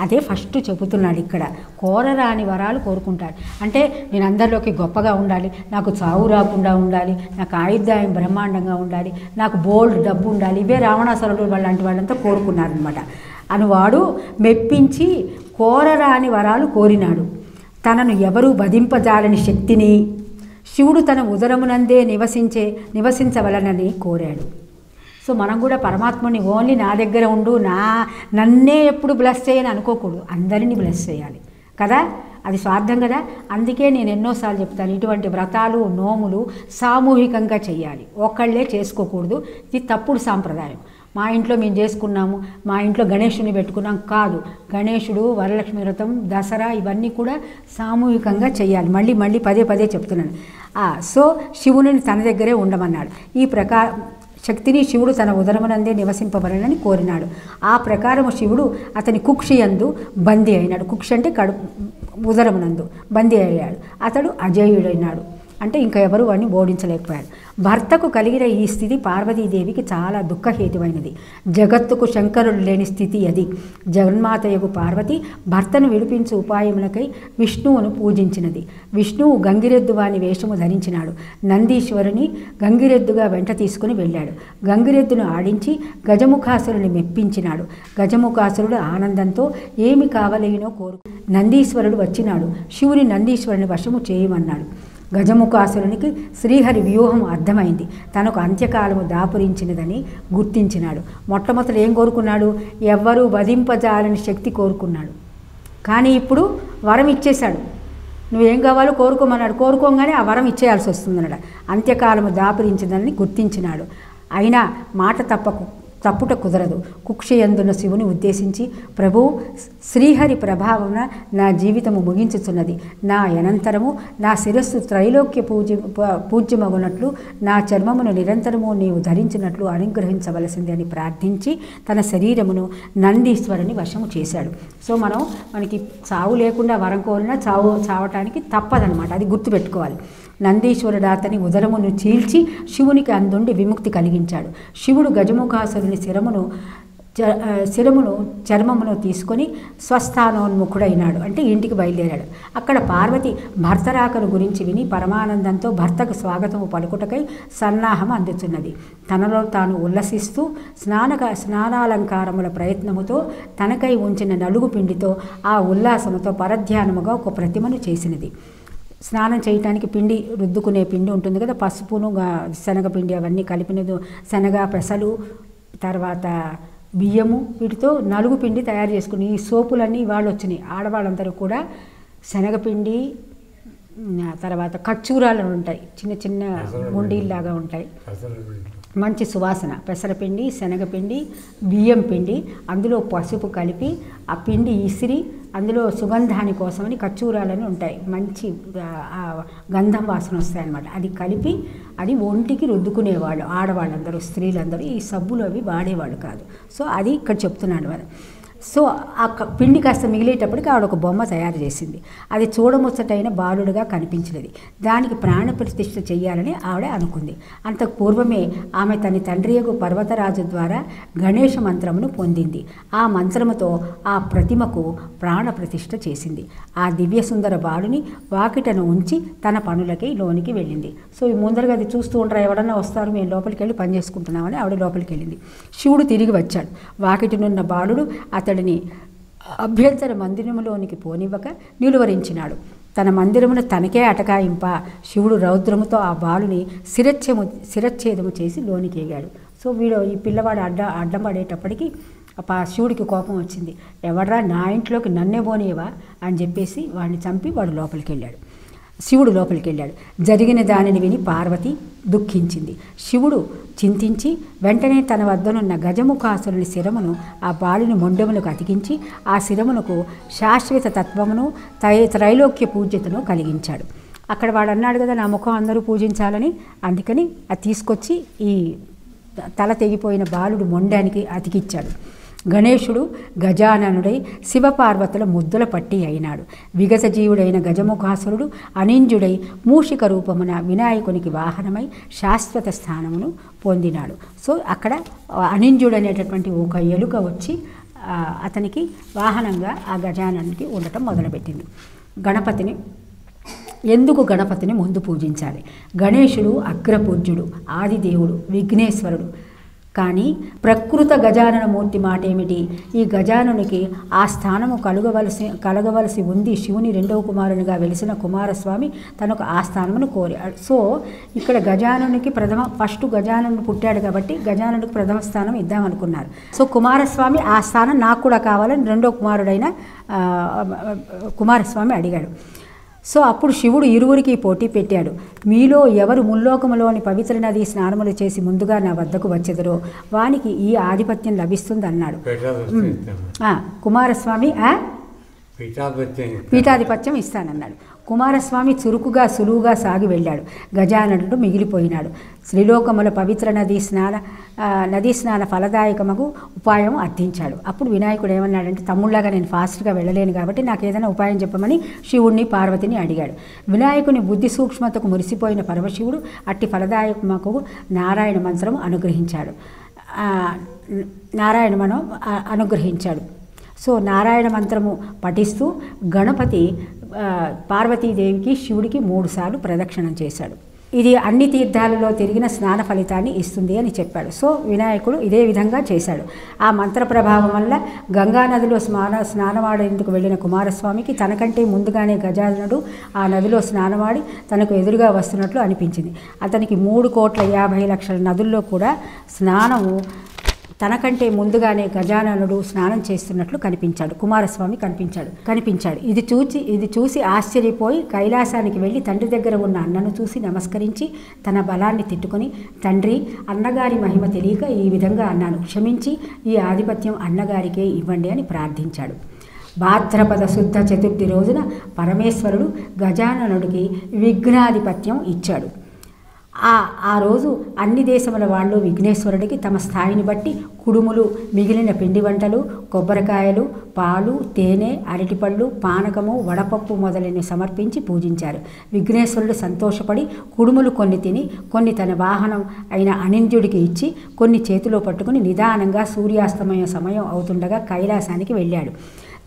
అదే ఫస్ట్ చెబుతున్నాడు ఇక్కడ. కోరరాని వరాలు కోరుకుంటాడు అంటే నేను అందరిలోకి గొప్పగా ఉండాలి, నాకు చావు రాకుండా ఉండాలి, నాకు ఆయుర్దాయం బ్రహ్మాండంగా ఉండాలి, నాకు బోల్డ్ డబ్బు ఉండాలి. ఇవే రావణాసురుడు లాంటి వాళ్ళంతా కోరుకున్నారనమాట. అనువాడు మెప్పించి కోరరాని వరాలు కోరినాడు. తనను ఎవరూ వధింపజాలని శక్తిని శివుడు తన ఉదరమునందే నివసించవలనని కోరాడు. సో మనం కూడా పరమాత్మని ఓన్లీ నా దగ్గర ఉండు, నన్నే ఎప్పుడు బ్లెస్ చేయని అనుకోకూడదు, అందరినీ బ్లెస్ చేయాలి కదా. అది స్వార్థం కదా. అందుకే నేను ఎన్నోసార్లు చెప్తాను, ఇటువంటి వ్రతాలు నోములు సామూహికంగా చేయాలి, ఒకళ్ళే చేసుకోకూడదు. ఇది తప్పుడు సాంప్రదాయం. మా ఇంట్లో మేము చేసుకున్నాము, మా ఇంట్లో గణేశుని పెట్టుకున్నాం కాదు. గణేశుడు, వరలక్ష్మి వ్రతం, దసరా ఇవన్నీ కూడా సామూహికంగా చేయాలి. మళ్ళీ పదే చెప్తున్నాను. సో శివుని తన దగ్గరే ఉండమన్నాడు. ఈ ప్రకారం శక్తిని శివుడు తన ఉదరమునందే నివసింపబడనని కోరినాడు. ఆ ప్రకారము శివుడు అతని కుక్షి యందు బందీ అయినాడు. కుక్షి అంటే ఉదరమునందు బందీ అయ్యాడు. అతడు అజేయుడైనాడు, అంటే ఇంకా ఎవరు వాడిని ఓడించలేకపోయారు. భర్తకు కలిగిన ఈ స్థితి పార్వతీదేవికి చాలా దుఃఖహేతువైనది. జగత్తుకు శంకరుడు లేని స్థితి అది. జగన్మాతయకు పార్వతి భర్తను విడిపించు ఉపాయములకై విష్ణువును పూజించినది. విష్ణువు గంగిరెద్దు వాని వేషము ధరించినాడు. నందీశ్వరుని గంగిరెద్దుగా వెంట తీసుకుని వెళ్ళాడు. గంగిరెద్దును ఆడించి గజముఖాసురుని మెప్పించినాడు. గజముఖాసురుడు ఆనందంతో ఏమి కావలేనో కోరుకు నందీశ్వరుడు వచ్చినాడు. శివుని నందీశ్వరుని వశము చేయమన్నాడు. గజముఖాసురునికి శ్రీహరి వ్యూహం అర్థమైంది. తనకు అంత్యకాలము దాపురించినదని గుర్తించినాడు. మొట్టమొదట ఏం కోరుకున్నాడు? ఎవ్వరూ వధింపజాలని శక్తి కోరుకున్నాడు. కానీ ఇప్పుడు వరం ఇచ్చేశాడు. నువ్వేం కావాలో కోరుకోమన్నాడు. కోరుకోగానే ఆ వరం ఇచ్చేయాల్సి వస్తుందన్నాడు. అంత్యకాలము దాపురించిందని గుర్తించినాడు. అయినా మాట తప్పుట కుదరదు. కుక్షయందున్న శివుని ఉద్దేశించి, ప్రభు, శ్రీహరి ప్రభావమున నా జీవితము ముగించుచున్నది. నా అనంతరము నా శిరస్సు త్రైలోక్య పూజ్యమగునట్లు నా చర్మమును నిరంతరము నీవు ధరించినట్లు అనుగ్రహించవలసింది అని ప్రార్థించి తన శరీరమును నందీశ్వరుని వశము చేశాడు. సో మనకి చావు లేకుండా వరం కోరినా చావటానికి తప్పదనమాట. అది గుర్తుపెట్టుకోవాలి. నందీశ్వరుడు అతని ఉదరమును చీల్చి శివునికి అందుండి విముక్తి కలిగించాడు. శివుడు గజముఖాసురుని శిరమును చర్మమును తీసుకొని స్వస్థానోన్ముఖుడైనాడు, అంటే ఇంటికి బయలుదేరాడు. అక్కడ పార్వతి భర్త రాకను గురించి విని పరమానందంతో భర్తకు స్వాగతము పలుకుటకై సన్నాహం అందుచున్నది. తనలో తాను ఉల్లసిస్తూ స్నానాలంకారముల ప్రయత్నముతో తనకై ఉంచిన నలుగు పిండితో ఆ ఉల్లాసముతో పరధ్యానముగా ఒక ప్రతిమను చేసినది. స్నానం చేయటానికి పిండి, రుద్దుకునే పిండి ఉంటుంది కదా, పసుపును శనగపిండి అవన్నీ కలిపినది. శనగ, పెసలు, తర్వాత బియ్యము, వీటితో నలుగు పిండి తయారు చేసుకుని ఈ సోపులన్నీ వాళ్ళు వచ్చినాయి. ఆడవాళ్ళందరూ కూడా శనగపిండి, తర్వాత ఖర్జూరాలు ఉంటాయి, చిన్న చిన్న గుండీల్లాగా ఉంటాయి, మంచి సువాసన. పెసరపిండి, శనగపిండి, బియ్యం పిండి, అందులో పసుపు కలిపి ఆ పిండి ఇసిరి అందులో సుగంధాని కోసమని ఖర్జూరాలని ఉంటాయి, మంచి గంధం వాసన వస్తాయన్నమాట. అది కలిపి అది ఒంటికి రుద్దుకునేవాళ్ళు ఆడవాళ్ళందరూ, స్త్రీలందరూ. ఈ సబ్బులు అవి వాడేవాళ్ళు కాదు. సో అది ఇక్కడ చెప్తున్నాడు వారు. సో ఆ పిండి కాస్త మిగిలేటప్పటికి ఆవిడ ఒక బొమ్మ తయారు చేసింది. అది చూడముచ్చటైన బాలుడుగా కనిపించినది. దానికి ప్రాణప్రతిష్ఠ చెయ్యాలని ఆవిడ అనుకుంది. అంతకు పూర్వమే ఆమె తన తండ్రియగు పర్వతరాజు ద్వారా గణేష మంత్రమును పొందింది. ఆ మంత్రముతో ఆ ప్రతిమకు ప్రాణప్రతిష్ఠ చేసింది. ఆ దివ్యసుందర బాలుని వాకిటను ఉంచి తన పనులకి లోనికి వెళ్ళింది. సో ఈ ముందరగా అది చూస్తూ ఉంటారు, ఎవడన్నా వస్తారు, మేము లోపలికి వెళ్ళి పని చేసుకుంటున్నామని ఆవిడ లోపలికి వెళ్ళింది. శివుడు తిరిగి వచ్చాడు. వాకిటనున్న బాలుడు అతడిని అభ్యంతర మందిరములోనికి పోనివ్వక నిలువరించినాడు. తన మందిరమును తనకే అటకాయింప శివుడు రౌద్రముతో ఆ బాలుని శిరచ్ఛేదము చేసి లోనికి ఎగాడు. సో ఈ పిల్లవాడు అడ్డం పడేటప్పటికి శివుడికి కోపం వచ్చింది. ఎవడ్రా నా ఇంట్లోకి నన్నే పోనీయవా అని చెప్పేసి వాడిని చంపి వాడు లోపలికి వెళ్ళాడు. శివుడు లోపలికి వెళ్ళాడు. జరిగిన దానిని విని పార్వతి దుఃఖించింది. శివుడు చింతించి వెంటనే తన వద్దనున్న గజముఖాసురుని శిరమును ఆ బాలుని మొండెములకు అతికించి ఆ శిరమునకు శాశ్వత తత్వమును త్రైలోక్య పూజ్యతను కలిగించాడు. అక్కడ వాడు అన్నాడు కదా, నా ముఖం అందరూ పూజించాలని. అందుకని అది తీసుకొచ్చి ఈ తల తెగిపోయిన బాలుడు మొండానికి అతికిచ్చాడు. గణేశుడు గజాననుడై శివపార్వతుల ముద్దుల పట్టి అయినాడు. విగతజీవుడైన గజముఖాసురుడు అనింజుడై మూషిక రూపమున వినాయకునికి వాహనమై శాశ్వత స్థానమును పొందినాడు. సో అక్కడ అనింజుడు అనేటటువంటి ఒక ఎలుక వచ్చి అతనికి వాహనంగా ఆ గజాననునికి ఉండటం మొదలుపెట్టింది. ఎందుకు గణపతిని ముందు పూజించాలి? గణేశుడు అగ్రపూజ్యుడు, ఆదిదేవుడు, విఘ్నేశ్వరుడు. కానీ ప్రకృత గజానన మూర్తి మాట ఏమిటి? ఈ గజానునికి ఆ స్థానము కలగవలసి ఉంది. శివుని రెండవ కుమారునిగా వెలిసిన కుమారస్వామి తనకు ఆ స్థానమును కోరాడు. సో ఇక్కడ గజానునికి ఫస్ట్ గజానుడు పుట్టాడు కాబట్టి గజానుడికి ప్రథమ స్థానం ఇద్దామనుకున్నారు. సో కుమారస్వామి ఆ స్థానం నాకు కూడా కావాలని రెండో కుమారుడైన కుమారస్వామి అడిగాడు. సో అప్పుడు శివుడు ఇరువురికి పోటీ పెట్టాడు. మీలో ఎవరు ముల్లోకములోని పవిత్ర నది స్నానములు చేసి ముందుగా నా వద్దకు వచ్చెదరో వానికి ఈ ఆధిపత్యం లభిస్తుంది అన్నాడు. కుమారస్వామి పీఠాధిపత్యం ఇస్తానన్నాడు. కుమారస్వామి చురుకుగా సులువుగా సాగి వెళ్ళాడు. గజాననుడు మిగిలిపోయినాడు. శ్రీలోకముల పవిత్ర నదీ స్నాన ఫలదాయకమగు ఉపాయం అర్థించాడు. అప్పుడు వినాయకుడు ఏమన్నాడంటే, తమ్ముళ్ళగా నేను ఫాస్ట్గా వెళ్ళలేను కాబట్టి నాకు ఏదైనా ఉపాయం చెప్పమని శివుణ్ణి పార్వతిని అడిగాడు. వినాయకుని బుద్ధి సూక్ష్మతకు మురిసిపోయిన పరమశివుడు అట్టి ఫలదాయకమకు నారాయణ మంత్రం అనుగ్రహించాడు. సో నారాయణ మంత్రము పఠిస్తూ గణపతి పార్వతీదేవికి శివుడికి 3 సార్లు ప్రదక్షిణం చేశాడు. ఇది అన్ని తీర్థాలలో తిరిగిన స్నాన ఫలితాన్ని ఇస్తుంది అని చెప్పాడు. సో వినాయకుడు ఇదే విధంగా చేశాడు. ఆ మంత్ర ప్రభావం వల్ల గంగా నదిలో స్నానమాడేందుకు వెళ్ళిన కుమారస్వామికి తనకంటే ముందుగానే గజాననుడు ఆ నదిలో స్నానమాడి తనకు ఎదురుగా వస్తున్నట్లు అనిపించింది. అతనికి 3,50,00,000 నదుల్లో కూడా తనకంటే ముందుగానే గజాననుడు స్నానం చేస్తున్నట్లు కుమారస్వామి కనిపించాడు. ఇది చూసి ఆశ్చర్యపోయి కైలాసానికి వెళ్ళి తండ్రి దగ్గర ఉన్న అన్నను చూసి నమస్కరించి తన బలాన్ని తిట్టుకొని, తండ్రి, అన్నగారి మహిమ తెలియక ఈ విధంగా అన్నాను, క్షమించి ఈ ఆధిపత్యం అన్నగారికే ఇవ్వండి అని ప్రార్థించాడు. భాద్రపద శుద్ధ చతుర్థి రోజున పరమేశ్వరుడు గజాననుడికి విఘ్నాధిపత్యం ఇచ్చాడు. ఆ రోజు అన్ని దేశముల వాళ్ళు విఘ్నేశ్వరుడికి తమ స్థాయిని బట్టి కుడుములు, మిగిలిన పిండి వంటలు, కొబ్బరికాయలు, పాలు, తేనె, అరటిపళ్ళు, పానకము, వడపప్పు మొదలైనవి సమర్పించి పూజించారు. విఘ్నేశ్వరుడు సంతోషపడి కుడుములు కొన్ని తిని కొన్ని తన వాహనం అయిన అనింద్యుడికి ఇచ్చి కొన్ని చేతిలో పట్టుకుని నిదానంగా సూర్యాస్తమయ సమయం అవుతుండగా కైలాసానికి వెళ్ళాడు.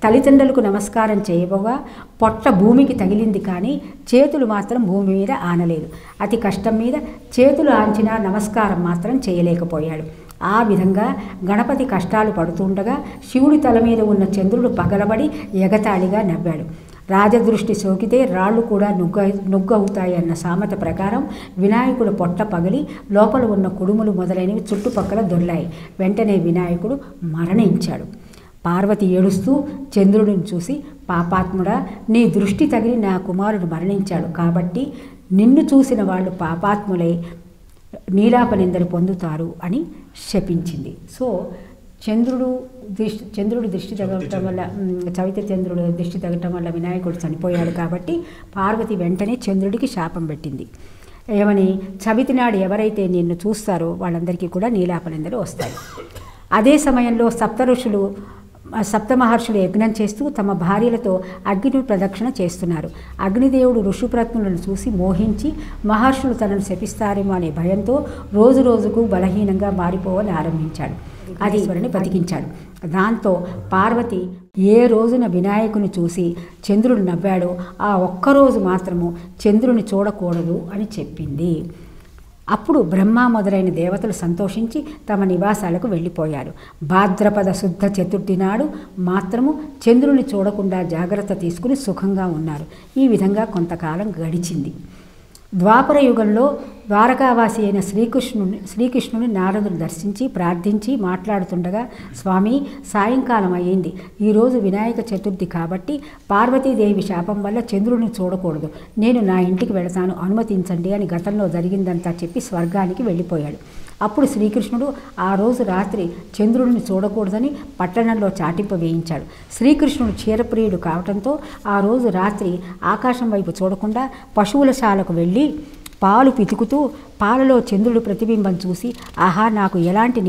తల్లిదండ్రులకు నమస్కారం చేయబోగా పొట్ట భూమికి తగిలింది, కానీ చేతులు మాత్రం భూమి మీద ఆనలేదు. అతి కష్టం మీద చేతులు ఆంచినా నమస్కారం మాత్రం చేయలేకపోయాడు. ఆ విధంగా గణపతి కష్టాలు పడుతుండగా శివుడి తల మీద ఉన్న చంద్రుడు పగలబడి ఎగతాళిగా నవ్వాడు. రాజదృష్టి సోకితే రాళ్ళు కూడా నుగ్గవుతాయన్న సామెత ప్రకారం వినాయకుడు పొట్ట పగిలి లోపల ఉన్న కుడుములు మొదలైనవి చుట్టుపక్కల దొర్లాయి. వెంటనే వినాయకుడు మరణించాడు. పార్వతి ఏడుస్తూ చంద్రుడిని చూసి, పాపాత్ముడా, నీ దృష్టి తగిలి నా కుమారుడు మరణించాడు, కాబట్టి నిన్ను చూసిన వాళ్ళు పాపాత్ములై నీలాపనిందరు పొందుతారు అని శపించింది. సో చంద్రుడు దృష్టి తగలటం వల్ల, చవిత్రచంద్రుడు దృష్టి తగలటం వల్ల వినాయకుడు చనిపోయాడు. కాబట్టి పార్వతి వెంటనే చంద్రుడికి శాపం పెట్టింది. ఏమని, చవితి నాడు ఎవరైతే నిన్ను చూస్తారో వాళ్ళందరికీ కూడా నీలాపనిందలు వస్తాయి. అదే సమయంలో సప్తమహర్షులు యజ్ఞం చేస్తూ తమ భార్యలతో అగ్ని ప్రదక్షిణ చేస్తున్నారు. అగ్నిదేవుడు ఋషిప్రత్నులను చూసి మోహించి మహర్షులు తనను శపిస్తారేమో అనే భయంతో రోజు రోజుకు బలహీనంగా మారిపోవని ఆరంభించాడు. అది ఈశ్వరుని బతికించాడు. దాంతో పార్వతి ఏ రోజున వినాయకుని చూసి చంద్రుడు నవ్వాడో ఆ ఒక్కరోజు మాత్రము చంద్రుని చూడకూడదు అని చెప్పింది. అప్పుడు బ్రహ్మ మొదలైన దేవతలు సంతోషించి తమ నివాసాలకు వెళ్ళిపోయారు. భాద్రపద శుద్ధ చతుర్థి నాడు మాత్రము చంద్రుని చూడకుండా జాగ్రత్త తీసుకుని సుఖంగా ఉన్నారు. ఈ విధంగా కొంతకాలం గడిచింది. ద్వాపర యుగంలో ద్వారకావాసి అయిన శ్రీకృష్ణుని నారదుడు దర్శించి ప్రార్థించి మాట్లాడుతుండగా, స్వామి, సాయంకాలం అయ్యింది, ఈరోజు వినాయక చతుర్థి కాబట్టి పార్వతీదేవి శాపం వల్ల చంద్రుడిని చూడకూడదు, నేను నా ఇంటికి వెళతాను, అనుమతించండి అని గతంలో జరిగిందంతా చెప్పి స్వర్గానికి వెళ్ళిపోయాడు. అప్పుడు శ్రీకృష్ణుడు ఆ రోజు రాత్రి చంద్రుడిని చూడకూడదని పట్టణంలో చాటింపు వేయించాడు. శ్రీకృష్ణుడు క్షీరప్రియుడు కావడంతో ఆ రోజు రాత్రి ఆకాశం వైపు చూడకుండా పశువుల శాలకు వెళ్ళి పాలు పితుకుతూ పాలలో చంద్రుడి ప్రతిబింబం చూసి, ఆహా, నాకు ఎలాంటి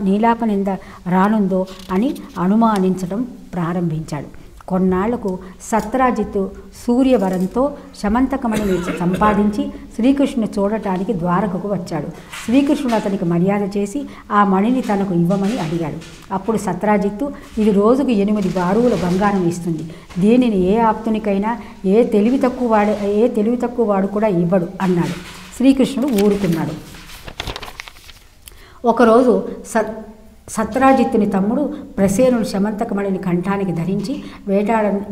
నీలాపనింద రానుందో అని అనుమానించడం ప్రారంభించాడు. కొన్నాళ్లకు సత్రాజిత్తు సూర్యవరంతో శమంతకమణిని సంపాదించి శ్రీకృష్ణుని చూడటానికి ద్వారకకు వచ్చాడు. శ్రీకృష్ణుడు అతనికి మర్యాద చేసి ఆ మణిని తనకు ఇవ్వమని అడిగాడు. అప్పుడు సత్రాజిత్తు, ఇది రోజుకు 8 బారువుల బంగారం ఇస్తుంది, దీనిని ఏ ఆప్తునికైనా ఏ తెలివి తక్కువ వాడు కూడా ఇవ్వడు అన్నాడు. శ్రీకృష్ణుడు ఊరుకున్నాడు. ఒకరోజు సత్రాజిత్తుని తమ్ముడు ప్రసేనుడు శమంతకమణిని కంఠానికి ధరించి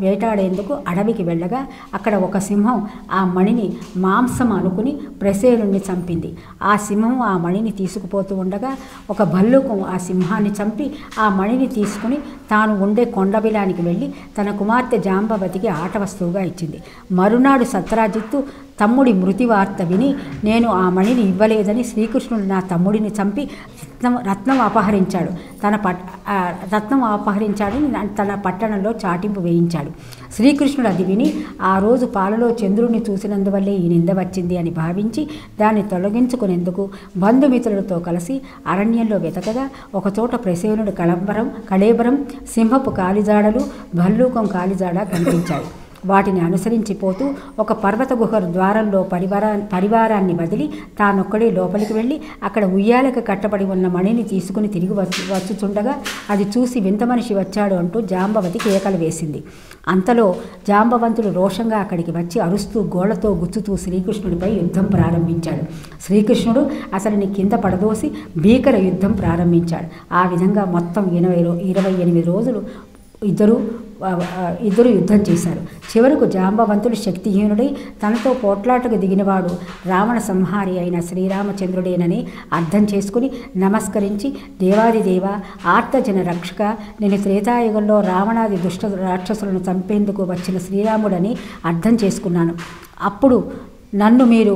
వేటాడేందుకు అడవికి వెళ్ళగా అక్కడ ఒక సింహం ఆ మణిని మాంసం అనుకుని ప్రసేనుడిని చంపింది. ఆ సింహం ఆ మణిని తీసుకుపోతూ ఉండగా ఒక భల్లుకం ఆ సింహాన్ని చంపి ఆ మణిని తీసుకుని తాను ఉండే కొండబిలానికి వెళ్ళి తన కుమార్తె జాంబవతికి ఆట వస్తువుగా ఇచ్చింది. మరునాడు సత్రాజిత్తు తమ్ముడి మృతి వార్త విని నేను ఆ మణిని ఇవ్వలేదని శ్రీకృష్ణుడు నా తమ్ముడిని చంపి రత్నం అపహరించాడు. రత్నం అపహరించాడని తన పట్టణంలో చాటింపు వేయించాడు. శ్రీకృష్ణుడు అది విని ఆ రోజు పాలలో చంద్రుడిని చూసినందువల్లే ఈ నింద వచ్చింది అని భావించి దాన్ని తొలగించుకునేందుకు బంధుమిత్రులతో కలిసి అరణ్యంలో వెతకగా ఒకచోట ప్రసేనుడు కళేబరం, సింహపు కాలిజాడలు, భల్లూకం కాలిజాడ కనిపించాయి. వాటిని అనుసరించిపోతూ ఒక పర్వత గుహ ద్వారంలో పరివారాన్ని వదిలి తానొక్కడే లోపలికి వెళ్ళి అక్కడ ఉయ్యాలకు కట్టబడి ఉన్న మణిని తీసుకుని తిరిగి వచ్చుచుండగా అది చూసి వింత మనిషి వచ్చాడు అంటూ జాంబవతి కేకలు వేసింది. అంతలో జాంబవంతుడు రోషంగా అక్కడికి వచ్చి అరుస్తూ గోళ్లతో గుచ్చుతూ శ్రీకృష్ణుడిపై యుద్ధం ప్రారంభించాడు. శ్రీకృష్ణుడు అతనిని కింద పడదోసి భీకర యుద్ధం ప్రారంభించాడు. ఆ విధంగా మొత్తం 28 రోజులు ఇద్దరు యుద్ధం చేశారు. చివరకు జాంబవంతుడు శక్తిహీనుడై తనతో పోట్లాటకు దిగినవాడు రావణ సంహారి అయిన శ్రీరామచంద్రుడేనని అర్థం చేసుకుని నమస్కరించి, దేవాదిదేవ, ఆర్తజన రక్షక, నేను త్రేతాయుగంలో రావణాది దుష్ట రాక్షసులను చంపేందుకు వచ్చిన శ్రీరాముడని అర్థం చేసుకున్నాను. అప్పుడు నన్ను మీరు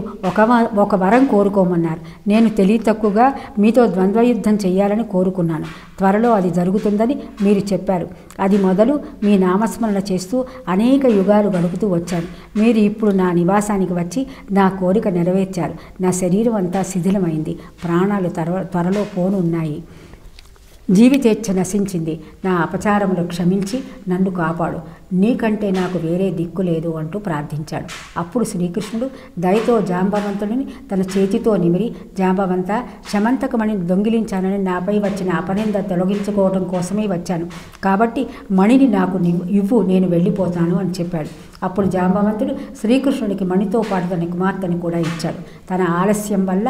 ఒక వరం కోరుకోమన్నారు. నేను తెలివి తక్కువగా మీతో ద్వంద్వయుద్ధం చేయాలని కోరుకున్నాను. త్వరలో అది జరుగుతుందని మీరు చెప్పారు. అది మొదలు మీ నామస్మరణ చేస్తూ అనేక యుగాలు గడుపుతూ వచ్చాను. మీరు ఇప్పుడు నా నివాసానికి వచ్చి నా కోరిక నెరవేర్చారు. నా శరీరం అంతా శిథిలమైంది. ప్రాణాలు త్వరలో పోనున్నాయి. జీవితేచ్ఛ నశించింది. నా అపచారములు క్షమించి నన్ను కాపాడు. నీకంటే నాకు వేరే దిక్కు లేదు అంటూ ప్రార్థించాడు. అప్పుడు శ్రీకృష్ణుడు దయతో జాంబవంతుడిని తన చేతితో నిమిరి, జాంబవంత, శమంతకమణిని దొంగిలించానని నాపై వచ్చిన అపనింద తొలగించుకోవడం కోసమే వచ్చాను. కాబట్టి మణిని నాకు ఇవ్వు, నేను వెళ్ళిపోతాను అని చెప్పాడు. అప్పుడు జాంబవంతుడు శ్రీకృష్ణుడికి మణితో పాటు తన కుమార్తెను కూడా ఇచ్చాడు. తన ఆలస్యం వల్ల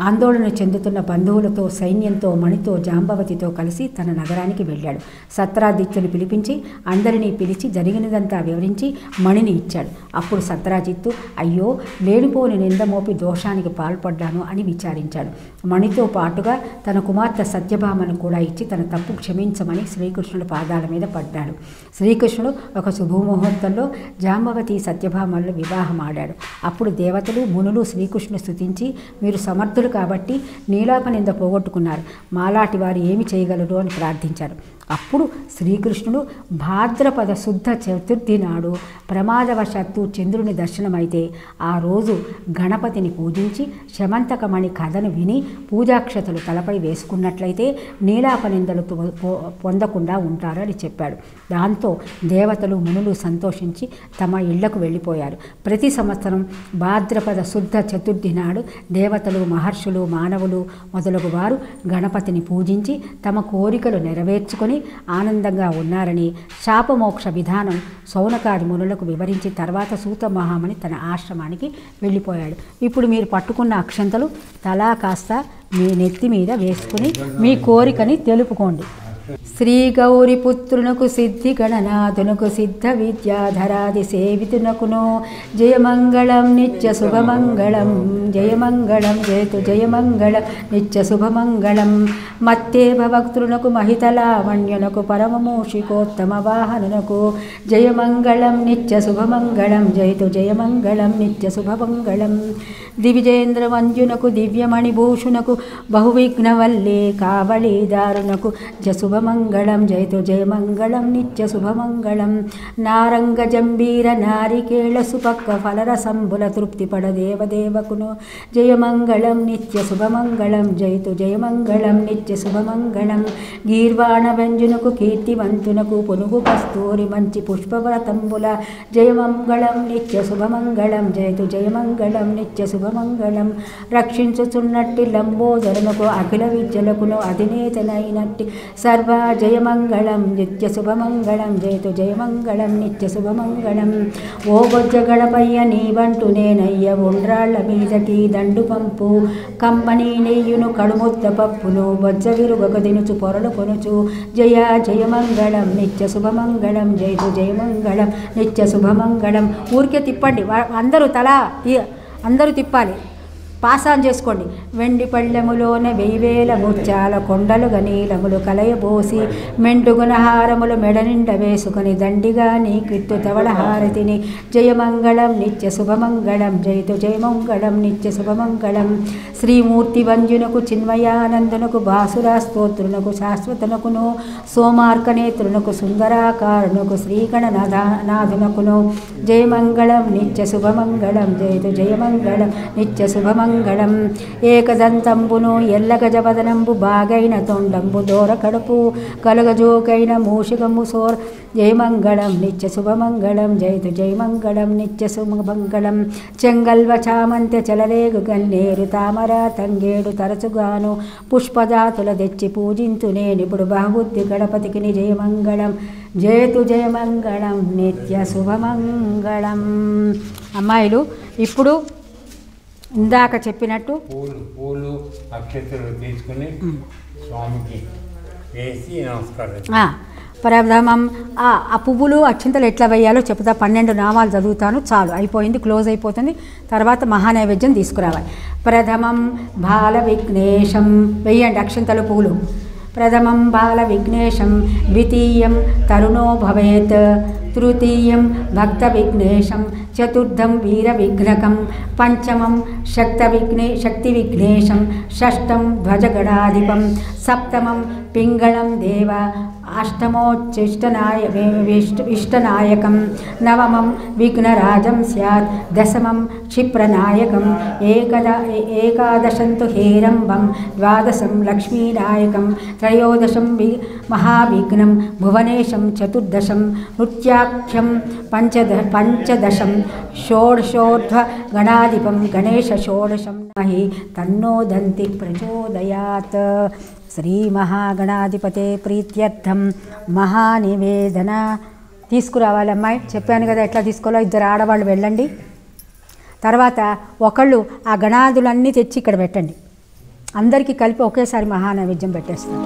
ఆందోళన చెందుతున్న బంధువులతో, సైన్యంతో, మణితో, జాంబవతితో కలిసి తన నగరానికి వెళ్ళాడు. సత్రాజిత్తుని పిలిపించి అందరినీ పిలిచి జరిగినదంతా వివరించి మణిని ఇచ్చాడు. అప్పుడు సత్రాజిత్తు, అయ్యో, లేనిపోని నిందమోపి దోషానికి పాల్పడ్డాను అని విచారించాడు. మణితో పాటుగా తన కుమార్తె సత్యభామను కూడా ఇచ్చి తన తప్పు క్షమించమని శ్రీకృష్ణుడి పాదాల మీద పడ్డాడు. శ్రీకృష్ణుడు ఒక శుభముహూర్తంలో జాంబవతి సత్యభామలను వివాహం ఆడాడు. అప్పుడు దేవతలు, మునులు శ్రీకృష్ణుని స్తుతించి, మీరు సమర్థులు కాబట్టి నీలాపనింద పోగొట్టుకున్నారు. మాలాటి వారు ఏమి చేయగలరు అని ప్రార్థించారు. అప్పుడు శ్రీకృష్ణుడు భాద్రపద శుద్ధ చతుర్థి నాడు ప్రమాదవశాత్తు చంద్రుని దర్శనమైతే ఆ రోజు గణపతిని పూజించి శమంతకమణి కథను విని పూజాక్షతలు తలపై వేసుకున్నట్లయితే నీలాపనిందలు పొందకుండా ఉంటారని చెప్పాడు. దాంతో దేవతలు, మునులు సంతోషించి తమ ఇళ్లకు వెళ్ళిపోయారు. ప్రతి సంవత్సరం భాద్రపద శుద్ధ చతుర్థి నాడు దేవతలు, మహర్షులు, మానవులు మొదలగు వారు గణపతిని పూజించి తమ కోరికలు నెరవేర్చుకొని ఆనందంగా ఉన్నారని శాపమోక్ష విధానం శౌనకాది మునులకు వివరించి తర్వాత సూత మహాముని తన ఆశ్రమానికి వెళ్ళిపోయాడు. ఇప్పుడు మీరు పట్టుకున్న అక్షంతలు తలా కాస్త మీ నెత్తి మీద వేసుకుని మీ కోరికని తెలుపుకోండి. శ్రీ గౌరి పుత్రునకు సిద్ధి గణనాథునకు సిద్ధ విద్యాధరాది సేవితునకును జయమంగళం నిత్య శుభమంగళం. జయమంగళం జయతు జయమంగళం నిత్య శుభమంగళం. మత్తేభ భక్తునకు మహితలావణ్యునకు పరమమూషికోత్తమ వాహనునకు జయమంగళం నిత్య శుభమంగళం. జయతు జయమంగళం నిత్య శుభమంగళం. దివిజేంద్ర మంజునకు దివ్యమణిభూషునకు బహువిఘ్నవల్లే కావళీదారునకు శుభమంగళం. జయతు జయమంగళం నిత్య శుభమంగళం. నారంగ జంబీర నారికేళ సుపక్క ఫలరసంబుల తృప్తిపడ దేవదేవకును జయమంగళం నిత్య శుభమంగళం. జయతు జయమంగళం నిత్య శుభమంగళం. గీర్వాణ వ్యంజునకు కీర్తివంతునకు పునుగు కస్తూరి మంచి పుష్పవ్రతంబుల జయమంగళం నిత్య శుభమంగళం. జయతు జయమంగళం నిత్య శుభమంగళం. రక్షించుచున్నట్టి లంబోదరునకు అఖిల విద్యలకును అధినేతనైనట్టి సర్వ జయమంగళం నిత్య శుభమంగళం. జయతు జయమంగళం నిత్య శుభమంగళం. ఓ బొజ్జ గణపయ్య నీవంటు నేనయ్య ఉండ్రాళ్ల మీదకి దండు పంపు కమ్మని నెయ్యును కడుముద్ద పప్పును బొజ్జ విరుగక దినుచు పొరలు కొనుచు జయ జయమంగళం నిత్య శుభమంగళం. జయతు జయమంగళం నిత్య శుభమంగళం. ఊరికే తిప్పండి, అందరూ అందరూ తిప్పాలి. పాసాన్ చేసుకోండి. వెండి పళ్ళెములోన 1000 ముత్యాల కొండలు గనీలములు కలయబోసి మెండుగుణహారములు మెడనిండ వేసుకొని దండిగా నీ కిట్టు తవళ హారతిని జయమంగళం నిత్య శుభమంగళం జయతు జయమంగళం నిత్య శుభమంగళం. శ్రీమూర్తి వంజునకు చిన్మయానందునకు బాసురా స్తోత్రునకు శాశ్వతనకును సోమార్కనేత్రునకు సుందరాకారునకు శ్రీగణనాథునకును జయమంగళం నిత్య శుభమంగళం జయతు జయమంగళం నిత్య శుభమంగళం. ఏకదంతంబును ఎల్లగజవదనంబు బాగైన తొండంబు దూర కడుపు కలగజోకైన మూషికము సోర్ జయమంగళం నిత్య శుభమంగళం జయతు జయమంగళం నిత్య శుభమంగళం. చెంగల్వ చామంత్య చలరేగు గన్నేరు తామర తంగేడు తరచుగాను పుష్పజాతుల తెచ్చి పూజింతు నేనిప్పుడు బహుబుద్ధి గణపతికి జయమంగళం జయతు జయమంగళం నిత్య శుభమంగళం. అమ్మాయిలు ఇప్పుడు ఇందాక చెప్పినట్టు పూలు అక్షతలు తీసుకుని స్వామికి వేసి నమస్కారం. ప్రథమం ఆ పువ్వులు అక్షింతలు ఎట్లా వేయాలో చెప్తా. 12 నామాలు చదువుతాను, చాలు, అయిపోయింది, క్లోజ్ అయిపోతుంది. తర్వాత మహానైవేద్యం తీసుకురావాలి. ప్రథమం బాల విఘ్నేశం వెయ్యండి అక్షింతలు పువ్వులు. ప్రథమం బాల విఘ్నేశం, ద్వితీయం తరుణో భవేత్, తృతీయం భక్త విఘ్నేశం, చతుర్థం వీర విఘ్నకం, పంచమం శక్తి విఘ్నేశం, షష్టం ధ్వజగణాధిపం, సప్తమం పింగళం దేవ, అష్టమోచ్చిష్టనాయకం, నవమం విఘ్నరాజం స్యాత్, దశమం క్షిప్రనాయకం, ఏకాదశంతు హేరంబం, ద్వాదశం లక్ష్మీనాయకం, త్రయోదశం మహావిఘ్నం భువనేశం, చతుర్దశం నృత్యాఖ్యం, పంచదశం షోడశోర్ధ్వ గణాధిపం, గణేశ షోడశం మహి తన్నోదంతి ప్రచోదయాత్. శ్రీ మహాగణాధిపతే ప్రీత్యర్థం మహానివేదన తీసుకురావాలి. అమ్మాయి చెప్పాను కదా ఎట్లా తీసుకోవాలో. 2 ఆడవాళ్ళు వెళ్ళండి. తర్వాత ఒకళ్ళు ఆ గణాదులన్నీ తెచ్చి ఇక్కడ పెట్టండి. అందరికీ కలిపి ఒకేసారి మహానైవేద్యం పెట్టేస్తాను.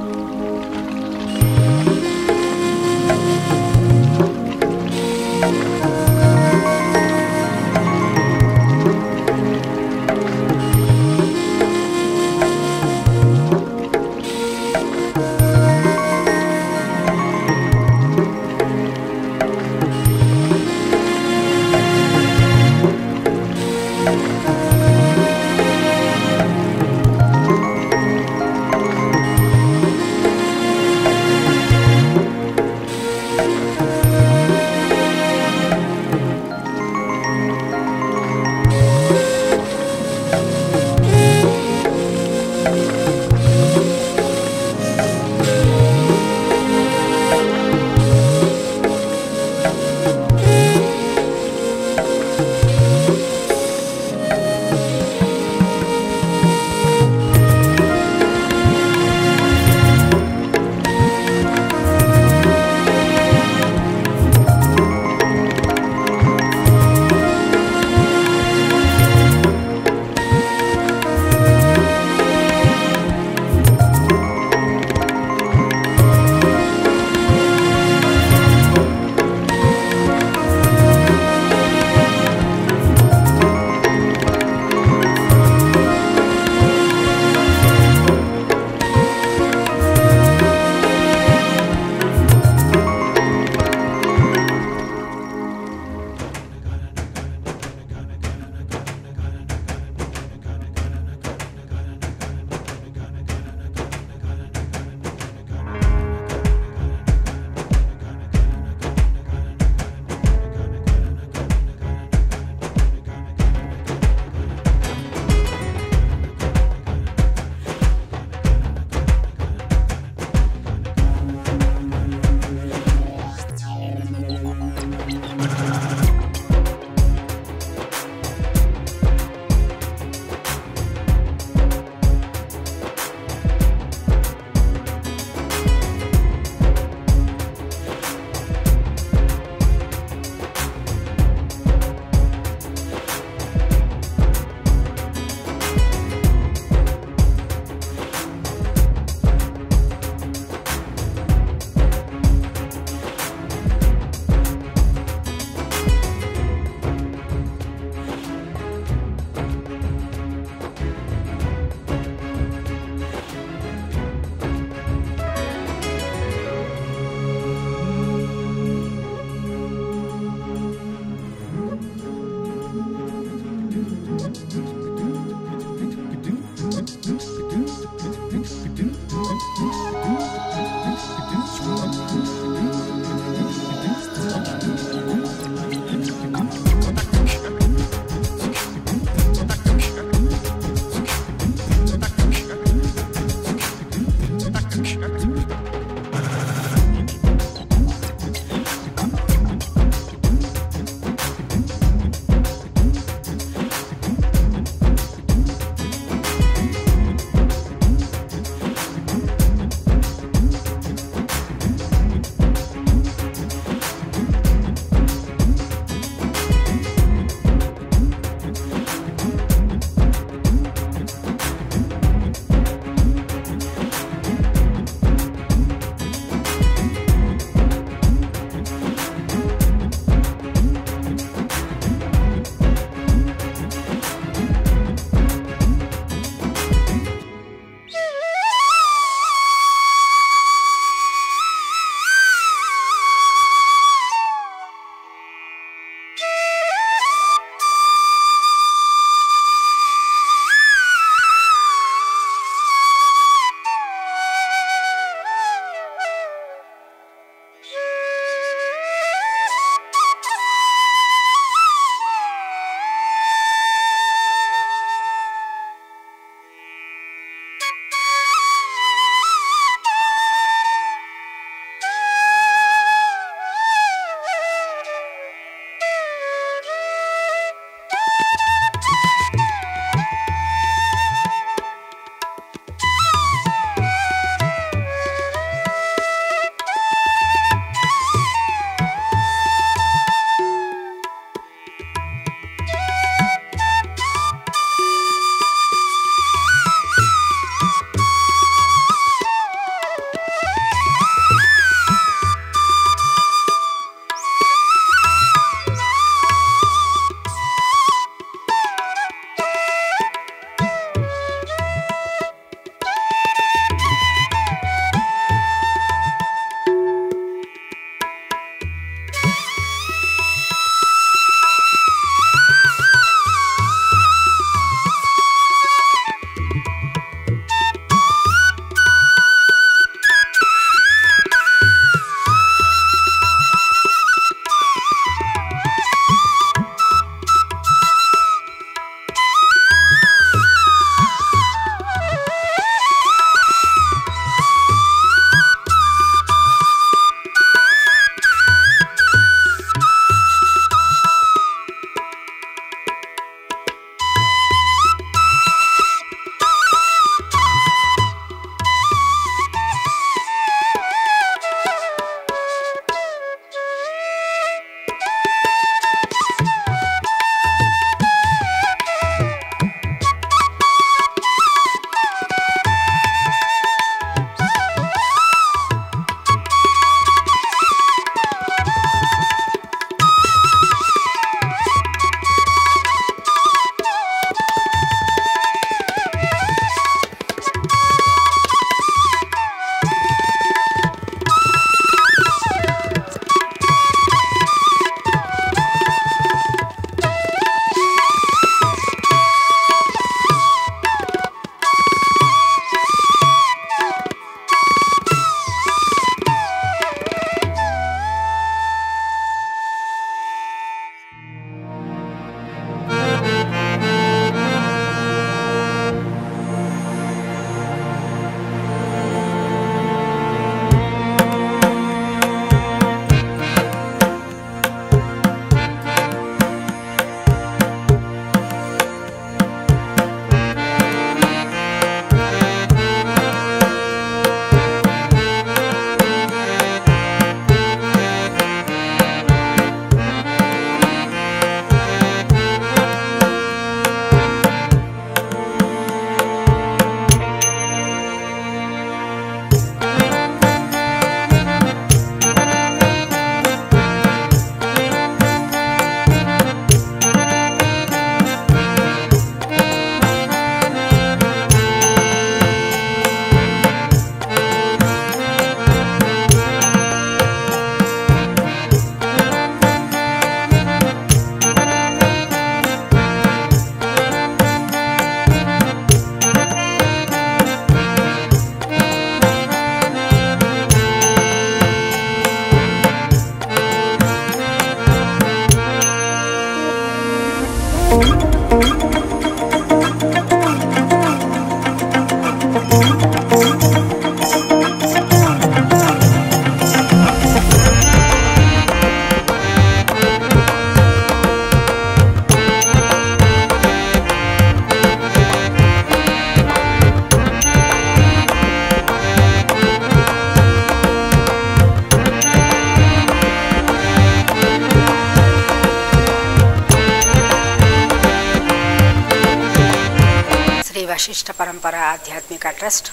వశిష్ఠ పరంపర ఆధ్యాత్మిక ట్రస్ట్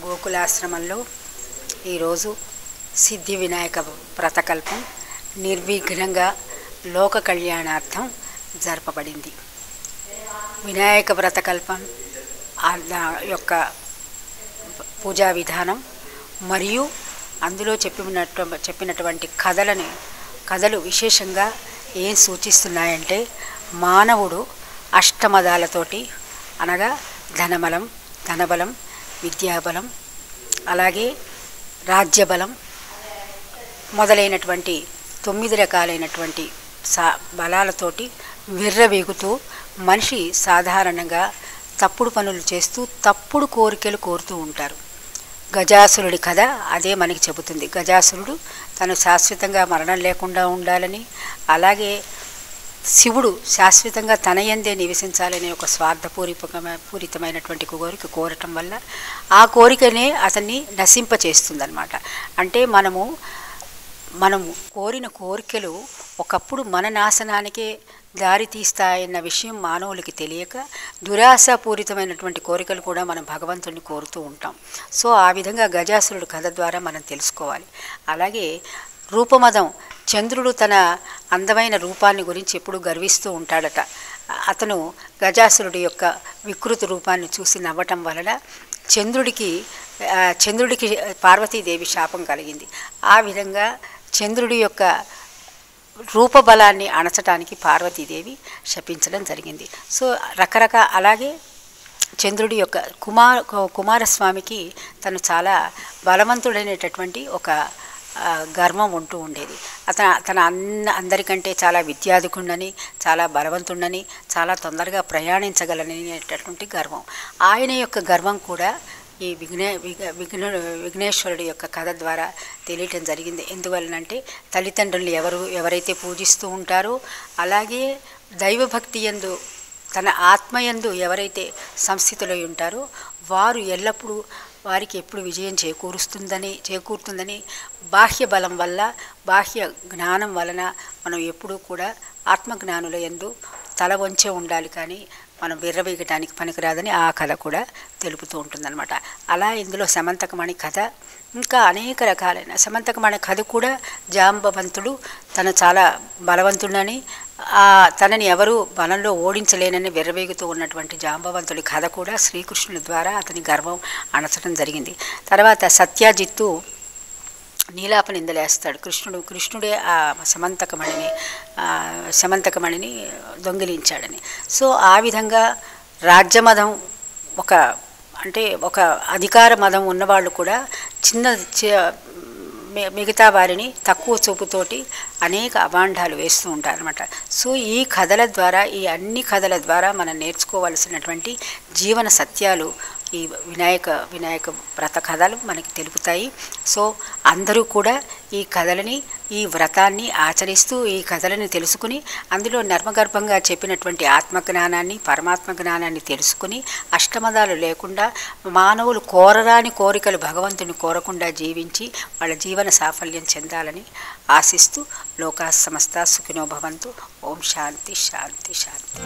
గోకులాశ్రమంలో ఈరోజు సిద్ధి వినాయక వ్రతకల్పం నిర్విఘ్నంగా లోక కళ్యాణార్థం జరపబడింది. వినాయక వ్రతకల్పం యొక్క పూజా విధానం మరియు అందులో చెప్పినటువంటి కథలు విశేషంగా ఏం సూచిస్తున్నాయంటే, మానవుడు అష్టమదాలతోటి అనగా ధనబలం, విద్యాబలం, అలాగే రాజ్యబలం మొదలైనటువంటి 9 రకాలైనటువంటి బలాలతోటి విర్రవీగుతూ మనిషి సాధారణంగా తప్పుడు పనులు చేస్తూ తప్పుడు కోరికలు కోరుతూ ఉంటారు. గజాసురుడి కథ అదే మనకి చెబుతుంది. గజాసురుడు తను శాశ్వతంగా మరణం లేకుండా ఉండాలని, అలాగే శివుడు శాశ్వతంగా తన యందే నివసించాలనే ఒక స్వార్థపూరితమైనటువంటి కోరిక కోరటం వల్ల ఆ కోరికనే అతన్ని నశింపచేస్తుందన్నమాట. అంటే మనము కోరిన కోరికలు ఒకప్పుడు మన నాశనానికే దారి తీస్తాయన్న విషయం మానవులకి తెలియక దురాశాపూరితమైనటువంటి కోరికలు కూడా మనం భగవంతుడిని కోరుతూ ఉంటాం. సో ఆ విధంగా గజాసురుడు కథ ద్వారా మనం తెలుసుకోవాలి. అలాగే రూపమదం, చంద్రుడు తన అందమైన రూపాన్ని గురించి ఎప్పుడు గర్విస్తూ ఉంటాడట. అతను గజాసురుడి యొక్క వికృతి రూపాన్ని చూసి నవ్వటం వలన చంద్రుడికి పార్వతీదేవి శాపం కలిగింది. ఆ విధంగా చంద్రుడి యొక్క రూపబలాన్ని అణచటానికి పార్వతీదేవి శపించడం జరిగింది. సో అలాగే చంద్రుడి యొక్క కుమారస్వామికి తను చాలా బలవంతుడైనటువంటి ఒక గర్వం ఉంటూ ఉండేది. అందరికంటే చాలా విద్యాధికుడని, చాలా బలవంతుడని, చాలా తొందరగా ప్రయాణించగలనేటటువంటి గర్వం. ఆయన యొక్క గర్వం కూడా ఈ విఘ్నేశ్వరుడి యొక్క కథ ద్వారా తెలియటం జరిగింది. ఎందువలనంటే తల్లిదండ్రులు ఎవరైతే పూజిస్తూ ఉంటారో, అలాగే దైవభక్తి యందు తన ఆత్మయందు ఎవరైతే సంస్థితులై ఉంటారో వారు ఎల్లప్పుడూ వారికి ఎప్పుడు విజయం చేకూరుతుందని బాహ్య బలం వల్ల, బాహ్య జ్ఞానం వలన మనం ఎప్పుడూ కూడా ఆత్మజ్ఞానుల యందు తల వంచే ఉండాలి, కానీ మనం విర్రవీగటానికి పనికిరాదని ఆ కథ కూడా తెలుపుతూ ఉంటుందన్నమాట. అలా ఇందులో సమంతకమణి కథ, ఇంకా అనేక రకాలైన సమంతకమణి కథ కూడా జాంబవంతుడు తను చాలా బలవంతుడని, తనని ఎవరు బలంలో ఓడించలేనని విర్రవీగుతూ ఉన్నటువంటి జాంబవంతుడి కథ కూడా శ్రీకృష్ణుడి ద్వారా అతని గర్వం అణచడం జరిగింది. తర్వాత సత్యజిత్తు నీలాపనిందలేస్తాడు. కృష్ణుడే ఆ సమంతకమణిని దొంగిలించాడని. సో ఆ విధంగా రాజ్యమదం ఒక అధికార మదం ఉన్నవాళ్ళు కూడా మిగతా వారిని తక్కువ చూపుతోటి అనేక అభాండాలు వేస్తూ ఉంటారన్నమాట. సో ఈ అన్ని కథల ద్వారా మనం నేర్చుకోవలసినటువంటి జీవన సత్యాలు ఈ వినాయక వ్రత కథలు మనకి తెలుపుతాయి. సో అందరూ కూడా ఈ వ్రతాన్ని ఆచరిస్తూ ఈ కథలని తెలుసుకుని, అందులో నర్మగర్భంగా చెప్పినటువంటి ఆత్మజ్ఞానాన్ని, పరమాత్మ జ్ఞానాన్ని తెలుసుకుని, అష్టమదాలు లేకుండా మానవులు కోరరాని కోరికలు భగవంతుని కోరకుండా జీవించి వాళ్ళ జీవన సాఫల్యం చెందాలని ఆశిస్తూ లోకా సమస్త సుఖినో భవంతు. ఓం శాంతి శాంతి శాంతి.